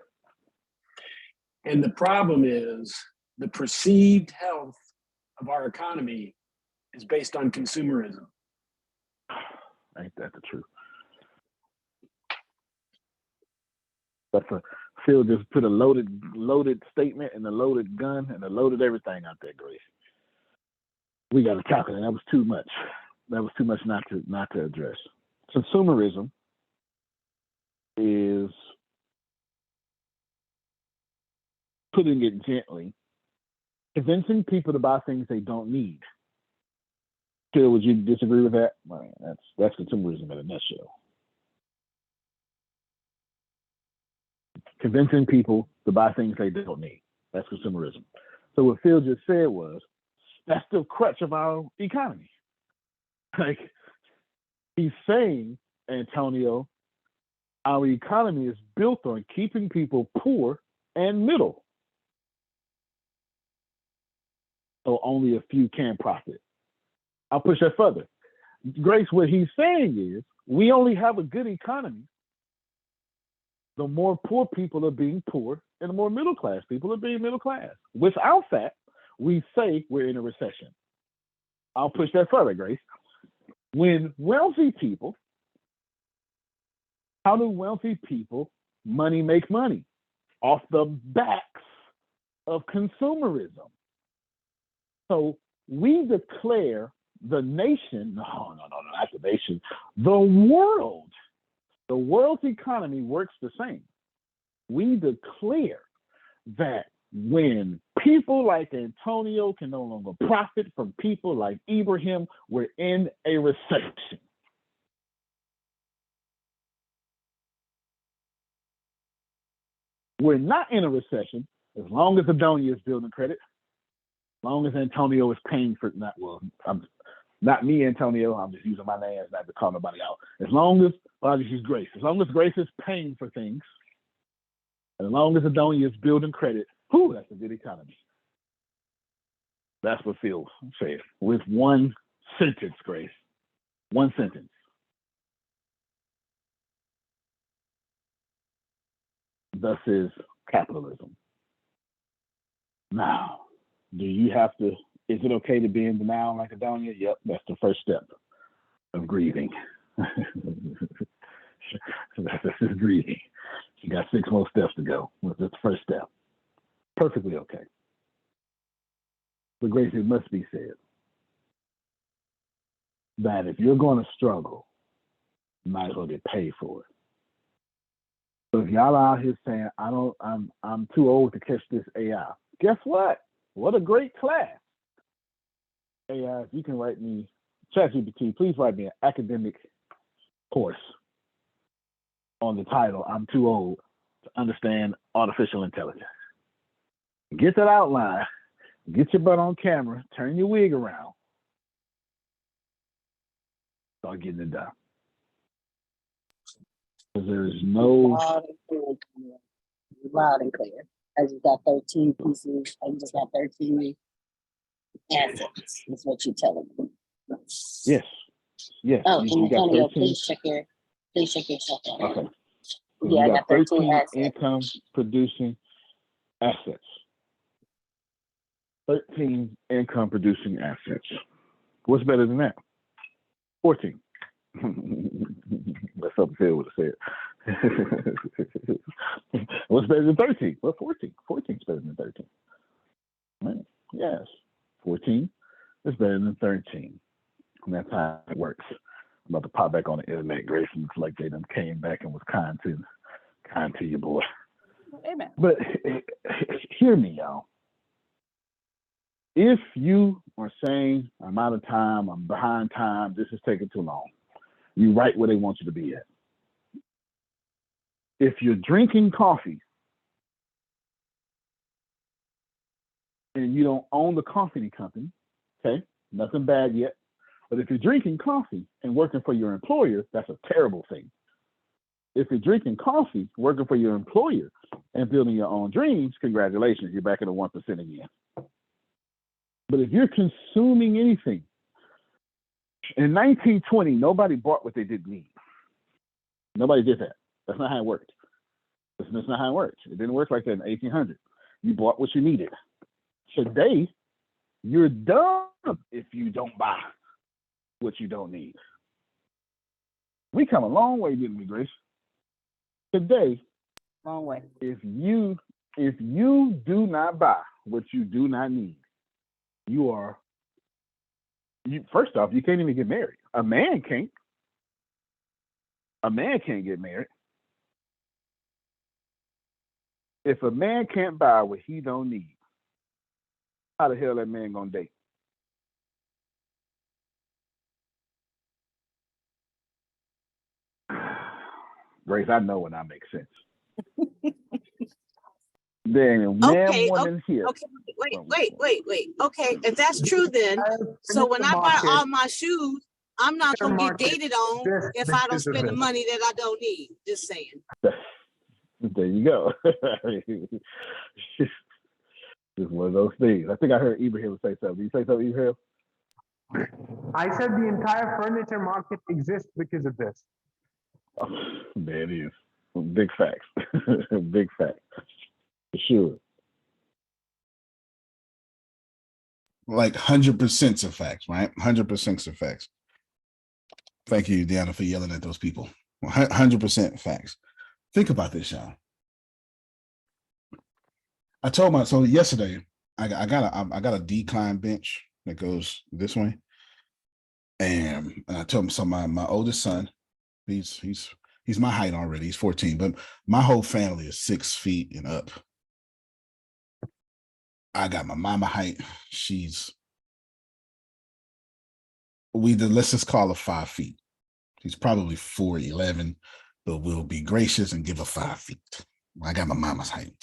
And the problem is the perceived health of our economy is based on consumerism.
Ain't that the truth? That's a Phil just put a loaded statement and a loaded gun and a loaded everything out there, Grace. We got to calculate. That was too much. That was too much not to address. Consumerism is, putting it gently, convincing people to buy things they don't need. Phil, would you disagree with that? Man, that's consumerism in a nutshell. Convincing people to buy things they don't need. That's consumerism. So what Phil just said was, that's the crutch of our economy. Like, he's saying, Antonio, our economy is built on keeping people poor and middle. So only a few can profit. I'll push that further. Grace, what he's saying is, we only have a good economy the more poor people are being poor and the more middle class people are being middle class. Without that, we say we're in a recession. I'll push that further, Grace. When wealthy people, how do wealthy people make money? Off the backs of consumerism. So we declare the nation, no, not the nation, the world. The world's economy works the same. We declare that when people like Antonio can no longer profit from people like Ibrahim, we're in a recession. We're not in a recession as long as Adonia is building credit, as long as Antonio is paying for not me, Antonio. I'm just using my names not to call nobody out. As long as, I'll just use Grace. As long as Grace is paying for things, and as long as Adonia is building credit, that's a good economy. That's what Phil said. With one sentence, Grace. One sentence. Thus is capitalism. Now, is it okay to be in denial like Adonia? Yep, that's the first step of grieving. That's just grieving. You got 6 more steps to go. That's the first step. Perfectly okay. But Grace, it must be said that if you're going to struggle, you might as well get paid for it. So if y'all out here saying, I'm too old to catch this AI, guess what? What a great class. AI, if you can write me, ChatGPT, please write me an academic course on the title, I'm too old to understand artificial intelligence. Get that outline, get your butt on camera, turn your wig around, start getting it done. Because there's no...
Loud and clear. I just got 13 pieces. I just got 13 assets. Is what you're telling me.
Yes.
Oh,
you
and
got
Antonio,
13.
please check yourself out.
Okay.
Yeah, I got 13 assets.
income producing assets. 13 income producing assets. What's better than that? 14. That's something Phil would have said. What's better than 13? Well, 14. 14 is better than 13. Right? Yes. 14 is better than 13. And that's how it works. I'm about to pop back on the internet. Grace looks like they done came back and was kind to you, boy.
Amen.
But hear me, y'all. If you are saying, I'm out of time, I'm behind time, this is taking too long, you right where they want you to be at. If you're drinking coffee and you don't own the coffee company, okay, nothing bad yet. But if you're drinking coffee and working for your employer, that's a terrible thing. If you're drinking coffee, working for your employer, and building your own dreams, congratulations, you're back at the 1% again. But if you're consuming anything, in 1920, nobody bought what they didn't need. Nobody did that. That's not how it worked. That's not how it worked. It didn't work like that in 1800. You bought what you needed. Today, you're dumb if you don't buy what you don't need. We come a long way, didn't we, Grace? Today,
Long way.
if you do not buy what you do not need, first off, you can't even get married. A man can't get married. If a man can't buy what he don't need, how the hell that man gonna date? Grace, I know when I make sense. There ain't a man,
Okay,
woman here.
okay, wait. Okay, if that's true then, so when I buy all my shoes, I'm not gonna get dated on if I don't spend the money that I don't need. Just saying.
There you go. Just one of those things. I think I heard Ibrahim say something. Did you say something, Ibrahim?
I said the entire furniture market exists because of this.
Oh, there it is. Big facts. Big facts. For sure.
Like 100% of facts, right? 100% of facts. Thank you, Deanna, for yelling at those people. 100% facts. Think about this, y'all. I told so yesterday, I got a decline bench that goes this way. And I told him, so my oldest son, he's my height already, he's 14, but my whole family is 6 feet and up. I got my mama height. Let's just call her 5 feet. She's probably 4'11", but we'll be gracious and give her 5 feet. I got my mama's height.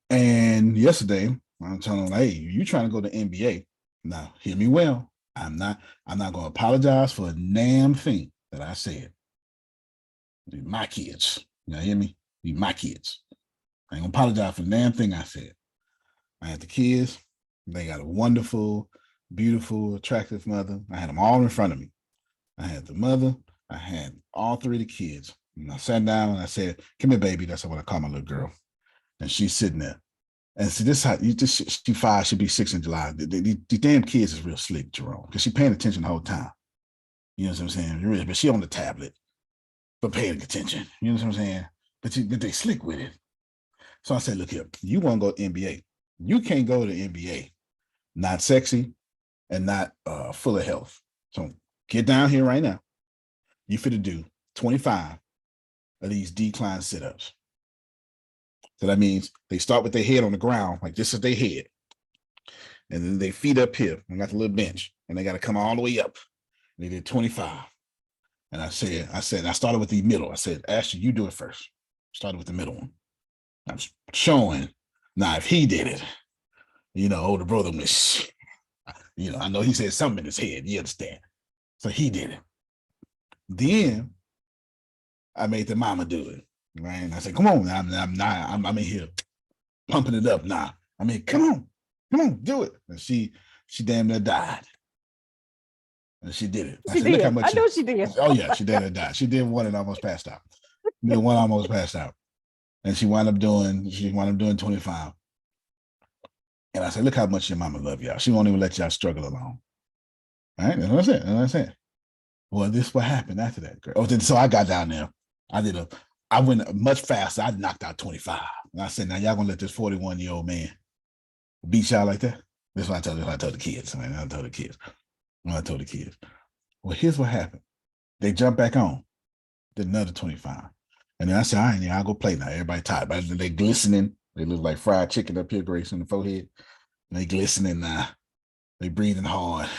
And yesterday, I'm telling her, hey, you trying to go to NBA. Now, hear me well. I'm not going to apologize for a damn thing that I said. These my kids. You hear me? These my kids. I ain't gonna apologize for the damn thing I said. I had the kids. They got a wonderful, beautiful, attractive mother. I had them all in front of me. I had the mother. I had all 3 of the kids. And I sat down and I said, come here, baby. That's what I call my little girl. And she's sitting there. And see, this how she 5, she'll be 6 in July. The damn kids is real slick, Jerome, because she paying attention the whole time. You know what I'm saying? But she on the tablet, but paying attention. You know what I'm saying? But they slick with it. So I said, look here, you want to go to NBA. You can't go to NBA, not sexy and not full of health. So get down here right now. You fit to do 25 of these decline sit-ups. So that means they start with their head on the ground, like this is their head. And then they feet up here and got the little bench and they got to come all the way up. And they did 25. And I started with the middle. I said, Ashley, you do it first. Started with the middle one. I'm showing. Now, if he did it, older brother, I know he said something in his head. You understand? So he did it. Then I made the mama do it. Right. And I said, come on, I'm in here pumping it up now. I mean, come on, do it. And she damn near died. And she did it.
She did. I know she did.
Oh, yeah, she damn near died. She did one and almost passed out. And she wound up doing 25. And I said, look how much your mama love y'all. She won't even let y'all struggle alone. All right. That's it. Well, this is what happened after that, girl. So I got down there. I went much faster. I knocked out 25. And I said, now y'all gonna let this 41-year-old man beat y'all like that? This is what I told the kids. I told the kids. Well, here's what happened. They jumped back on, did another 25. And then I said, all right, I'll go play now. Everybody tired. But they glistening. They look like fried chicken up here, Grace, on the forehead. And they glistening now. They breathing hard.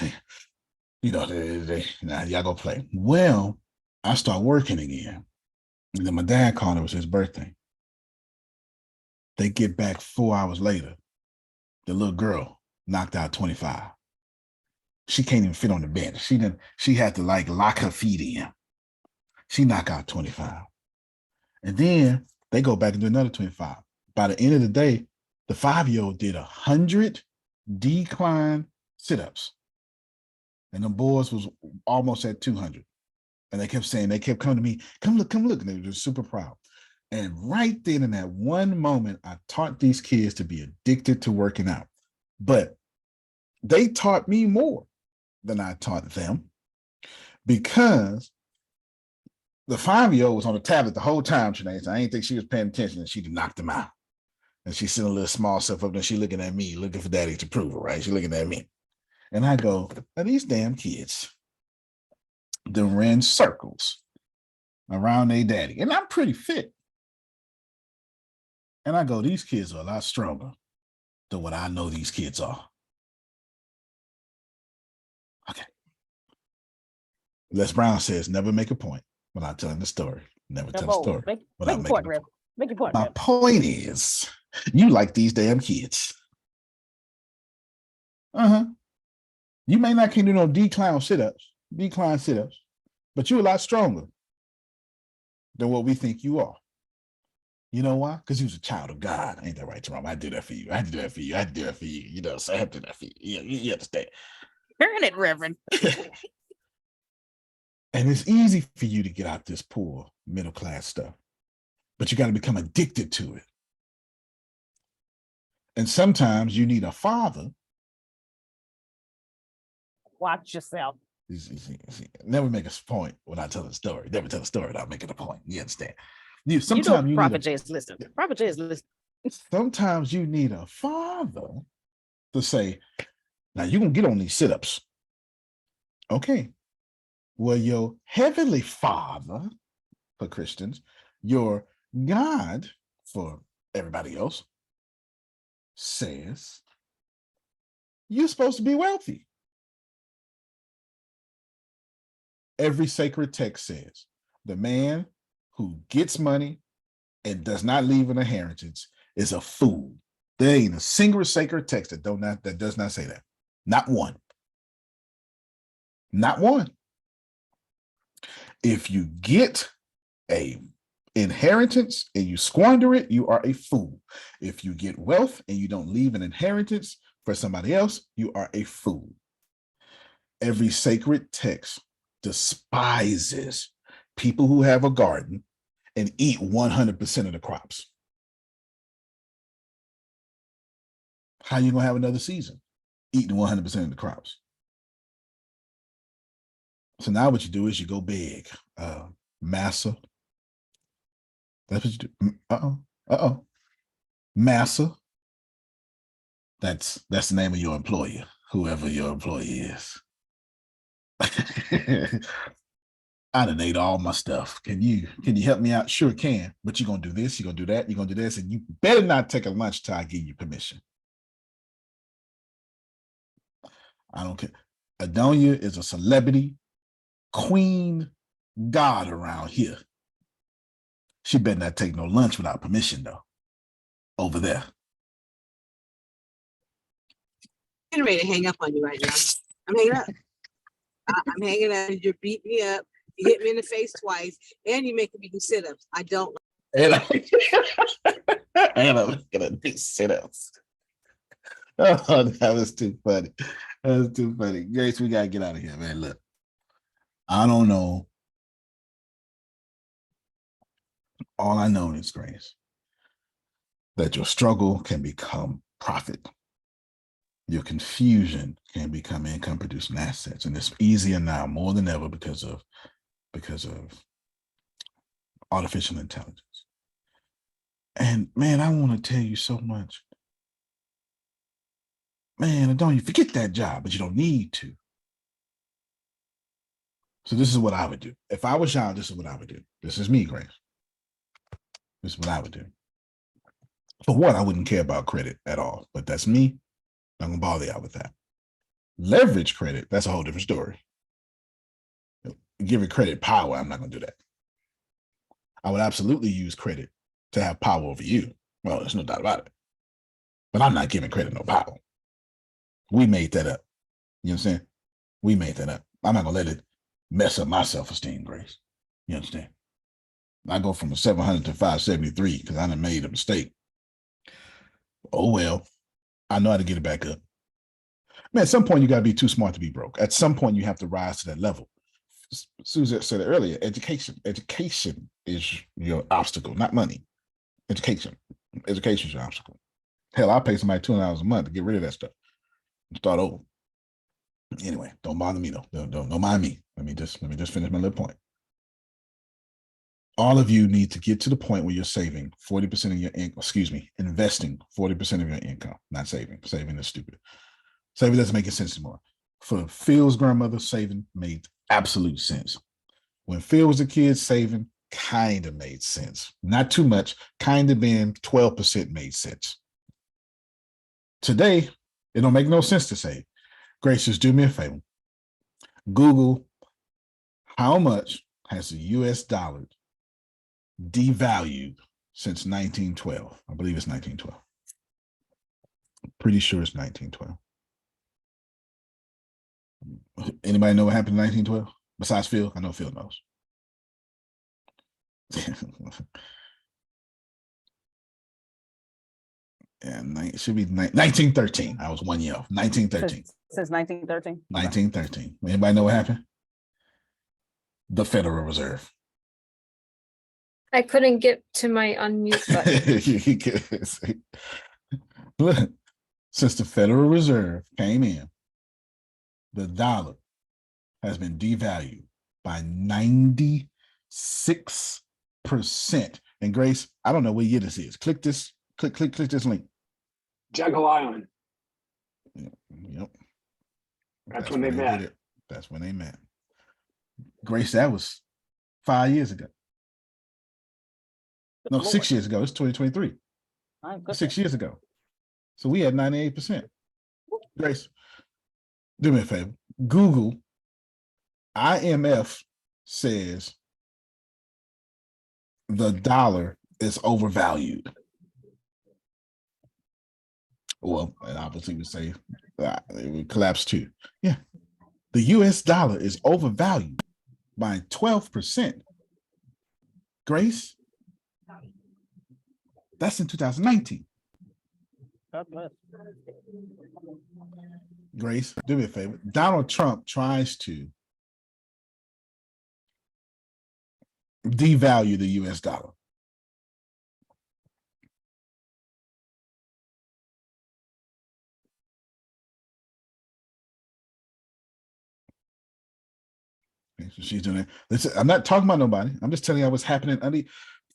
Now y'all go play. Well, I start working again. And then my dad called, it was his birthday. They get back 4 hours later. The little girl knocked out 25. She can't even fit on the bench. She had to lock her feet in. She knocked out 25. And then they go back and do another 25. By the end of the day, the 5-year-old did 100 decline sit-ups. And the boys was almost at 200. And they kept coming to me, come look. And they were super proud. And right then in that one moment, I taught these kids to be addicted to working out. But they taught me more than I taught them, because the 5-year-old was on the tablet the whole time, Sinead. So I didn't think she was paying attention, and she knocked him out. And she's sitting a little small self up, and she looking at me, looking for daddy's approval, right? She looking at me. And I go, are these damn kids? They ran circles around their daddy. And I'm pretty fit. And I go, these kids are a lot stronger than what I know these kids are. Okay. Les Brown says, never make a point without telling the story. Never
Come
tell a
on,
story
make
without
your
making
point,
a
Rev. Make your point,
My
Rev.
point is, you like these damn kids. You may not can do no decline sit-ups, but you're a lot stronger than what we think you are. You know why? Because you was a child of God. Ain't that right, Jerome? I do that for you. I do that for you. I do that for you. You know, so I have to do that for you. You understand?
Turn it, Reverend.
And it's easy for you to get out this poor middle class stuff, but you got to become addicted to it. And sometimes you need a father.
Watch yourself.
Never make a point when I tell a story. Never tell a story without making a point. You understand?
Sometimes Prophet J is listening. Prophet J is listening.
Sometimes you need a father to say, now you're going to get on these sit-ups. Okay. Well, your heavenly father for Christians, your God for everybody else, says you're supposed to be wealthy. Every sacred text says the man who gets money and does not leave an inheritance is a fool. There ain't a single sacred text that does not say that. Not one. Not one. If you get a inheritance and you squander it, you are a fool. If you get wealth and you don't leave an inheritance for somebody else, you are a fool. Every sacred text despises people who have a garden and eat 100% of the crops. How you gonna have another season eating 100% of the crops? So now what you do is you go big. Massa. That's what you do. Massa. That's the name of your employer, whoever your employee is. I done ate all my stuff. Can you help me out? Sure can. But you're gonna do this, you're gonna do that, you're gonna do this, and you better not take a lunch till I give you permission. I don't care. Adonia is a celebrity queen god around here. She better not take no lunch without permission, though. Over there.
I'm ready to hang up on you right now. I'm hanging up. I'm hanging up. You beat me up. You hit me in the face twice, and you making me do sit-ups. I don't.
And I'm gonna do sit-ups. Oh, that was too funny. That was too funny. Grace, we gotta get out of here, man. Look, I don't know. All I know is, Grace, that your struggle can become profit. Your confusion can become income producing assets. And it's easier now more than ever because of artificial intelligence. And man, I want to tell you so much. Man, don't you forget that job, but you don't need to. So this is what I would do. If I was y'all, this is what I would do. This is me, Grace. This is what I would do. For one, I wouldn't care about credit at all, but that's me. I'm gonna bother y'all with that. Leverage credit, that's a whole different story. Give it credit power, I'm not gonna do that. I would absolutely use credit to have power over you. Well, there's no doubt about it. But I'm not giving credit no power. We made that up. You know what I'm saying? We made that up. I'm not gonna let it mess up my self-esteem, Grace. You understand? I go from a 700 to 573 because I done made a mistake. Oh well, I know how to get it back up. Man, at some point you gotta be too smart to be broke. At some point you have to rise to that level. Susan said it earlier, education. Education is your obstacle, not money. Education is your obstacle. Hell, I'll pay somebody $200 a month to get rid of that stuff and start over. Anyway, don't bother me though. Don't mind me. Let me just finish my little point. All of you need to get to the point where you're saving 40% of your income, investing 40% of your income, not saving. Saving is stupid. Saving doesn't make sense anymore. For Phil's grandmother, saving made absolute sense. When Phil was a kid, saving kind of made sense. Not too much, kind of being 12% made sense. Today, it don't make no sense to save. Grace, just do me a favor. Google how much has the US dollar devalued since 1912? I believe it's 1912. Pretty sure it's 1912. Anybody know what happened in 1912? Besides Phil? I know Phil knows. And it should be 1913. I was 1 year off. 1913.
Since 1913?
1913. Anybody know what happened? The Federal Reserve.
I couldn't get to my unmute button.
Look, since the Federal Reserve came in, the dollar has been devalued by 96%. And Grace, I don't know what year this is. Click this, click this link.
Jekyll Island.
Yep.
That's when they met.
did it. That's when they met. Grace, that was 5 years ago. No, 6 years ago. It's 2023. 6 years ago. So we had 98%. Grace, do me a favor. Google IMF says the dollar is overvalued. Well, and obviously we say it would collapse too. Yeah. The US dollar is overvalued by 12%. Grace, that's in 2019. Grace, do me a favor. Donald Trump tries to devalue the US dollar. Okay, so she's doing it. Listen, I'm not talking about nobody. I'm just telling you what's happening.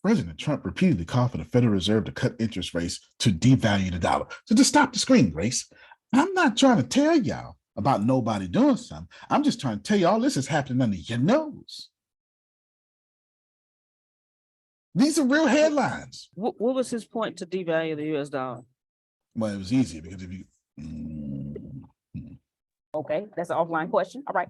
President Trump repeatedly called for the Federal Reserve to cut interest rates to devalue the dollar. So just stop the screen, Grace. I'm not trying to tell y'all about nobody doing something. I'm just trying to tell you all this is happening under your nose. These are real headlines.
What was his point to devalue the US dollar?
Well, it was easy because if you
Okay, that's an offline question. All right.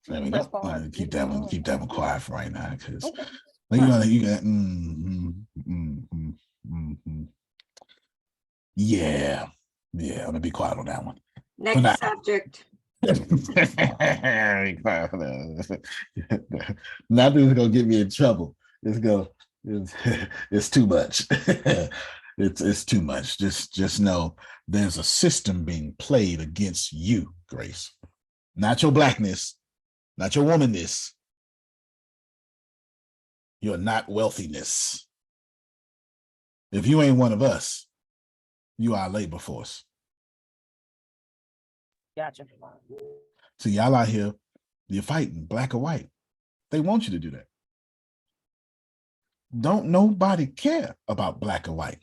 There we go. Keep that one quiet for right now, because you got yeah. I'm gonna be quiet on that one.
Next subject.
Nothing's gonna get me in trouble. It's too much. It's too much. Just know there's a system being played against you, Grace. Not your blackness, not your womanness. You're not wealthiness. If you ain't one of us, you are labor force.
Gotcha.
So y'all out here, you're fighting black or white. They want you to do that. Don't nobody care about black or white.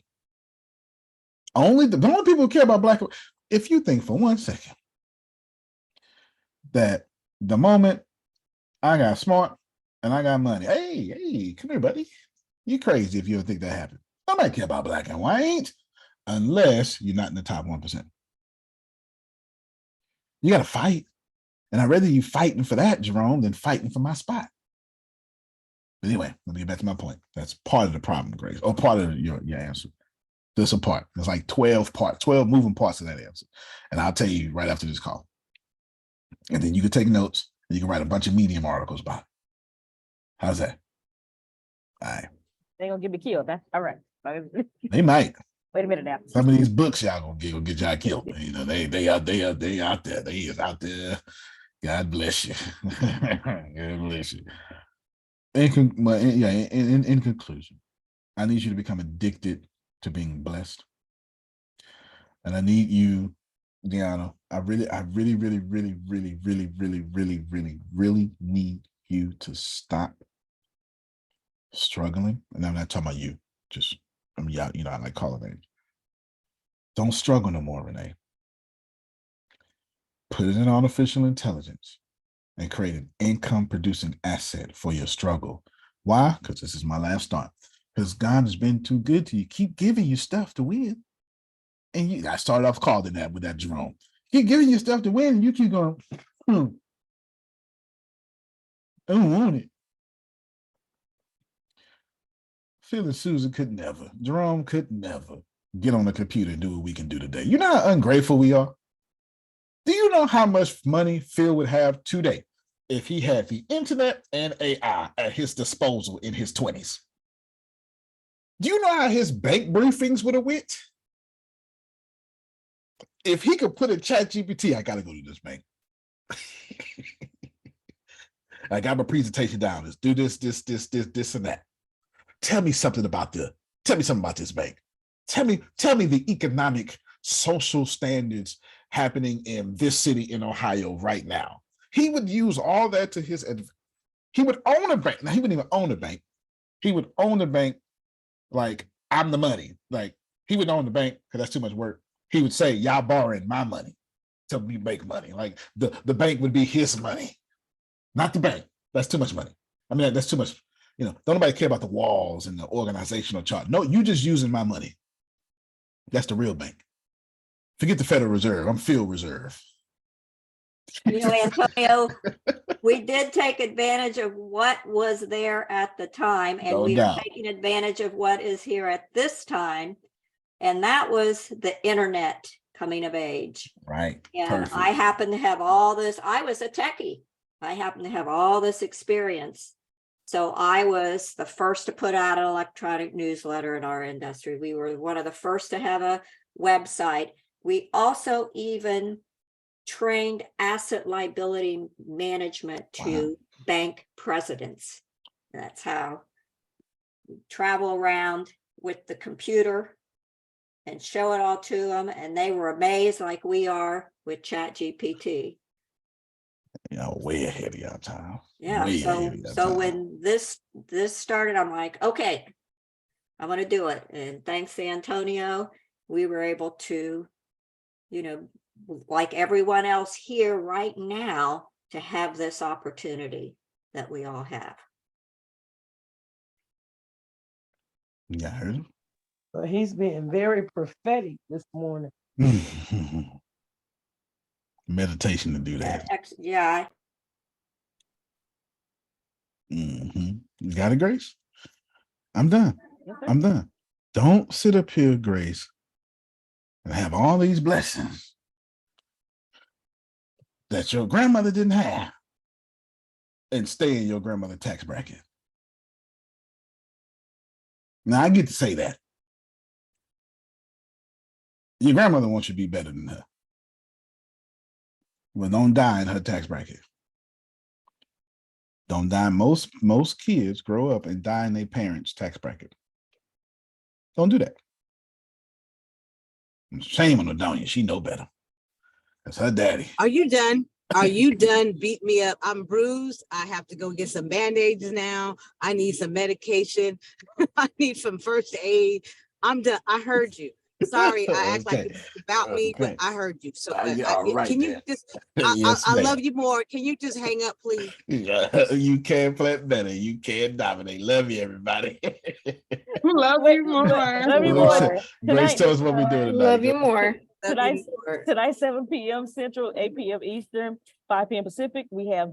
The only people who care about black. If you think for 1 second that the moment I got smart and I got money, hey, come here, buddy. You crazy if you don't think that happened. Nobody care about black and white unless you're not in the top 1%. You got to fight. And I'd rather you fighting for that, Jerome, than fighting for my spot. But anyway, let me get back to my point. That's part of the problem, Grace, or part of your answer. There's a part. There's like 12 moving parts of that answer. And I'll tell you right after this call. And then you can take notes and you can write a bunch of Medium articles about it. How's that? All right.
They gonna get me killed, huh? All right.
They might.
Wait a minute now.
Some of these books y'all gonna get y'all killed. You know, they out there. They is out there. God bless you. God bless you. In conclusion, I need you to become addicted to being blessed. And I need you, Deanna, I really need you to stop struggling. And I'm not talking about you, just, I like calling names. Don't struggle no more, Renee. Put it in artificial intelligence and create an income producing asset for your struggle. Why? Because this is my last thought. Because God has been too good to you. Keep giving you stuff to win. And I started off calling that with that Jerome. Keep giving you stuff to win, and you keep going, I don't want it. Phil and Susan could never, Jerome could never get on the computer and do what we can do today. You know how ungrateful we are? Do you know how much money Phil would have today if he had the internet and AI at his disposal in his 20s? Do you know how his bank briefings would have went? If he could put in ChatGPT, I got to go to this bank. I got my presentation down. Let's do this, and that. Tell me something about this bank. Tell me the economic, social standards happening in this city in Ohio right now. He would use all that to his advantage. He would own a bank. Now, he wouldn't even own a bank. He would own the bank like I'm the money. Like he would own the bank because that's too much work. He would say, y'all borrowing my money till we make money. Like the bank would be his money, not the bank. That's too much money. I mean, that's too much. You know, don't nobody care about the walls and the organizational chart. No, you just using my money. That's the real bank. Forget the Federal Reserve. I'm Field Reserve.
You know, Antonio, we did take advantage of what was there at the time, and
No
we
doubt.
are taking advantage of what is here at this time. And that was the internet coming of age.
Right.
And
Perfect.
I happen to have all this. I was a techie. I happen to have all this experience. So I was the first to put out an electronic newsletter in our industry. We were one of the first to have a website. We also even trained asset liability management to bank presidents. That's how we travel around with the computer and show it all to them. And they were amazed like we are with ChatGPT.
Y'all way ahead of y'all time.
Yeah.
Way ahead of y'all
So
time.
when this started, I'm like, okay, I'm going to do it. And thanks to Antonio, we were able to, you know, like everyone else here right now, to have this opportunity that we all have.
Yeah, I heard him.
But he's being very prophetic this morning.
Meditation to do that.
Yeah.
You got it, Grace? I'm done.
Okay.
I'm done. Don't sit up here, Grace, and have all these blessings that your grandmother didn't have and stay in your grandmother's tax bracket. Now, I get to say that. Your grandmother wants you to be better than her. Well, don't die in her tax bracket. Don't die. Most kids grow up and die in their parents' tax bracket. Don't do that. Shame on her, don't you? She know better. That's her daddy.
Are you done? Are you done? Beat me up. I'm bruised. I have to go get some band-aids now. I need some medication. I need some first aid. I'm done. I heard you. Sorry, I act like it's about me, but I heard you. So can you just,
Yes,
I
ma'am.
love you more. Can you just hang up, please?
You can play better. You can dominate. Love you, everybody.
Love you more.
Love you more.
Grace, tell us what we're doing tonight.
Love you more.
Tonight, 7 p.m. Central, 8 p.m. Eastern, 5 p.m. Pacific. We have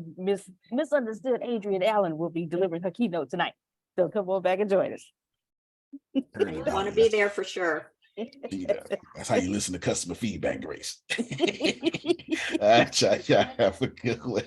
Misunderstood Adrienne Allen will be delivering her keynote tonight. So come on back and join us.
I want to be there for sure.
That's how you listen to customer feedback, Grace. All right, y'all have a good one.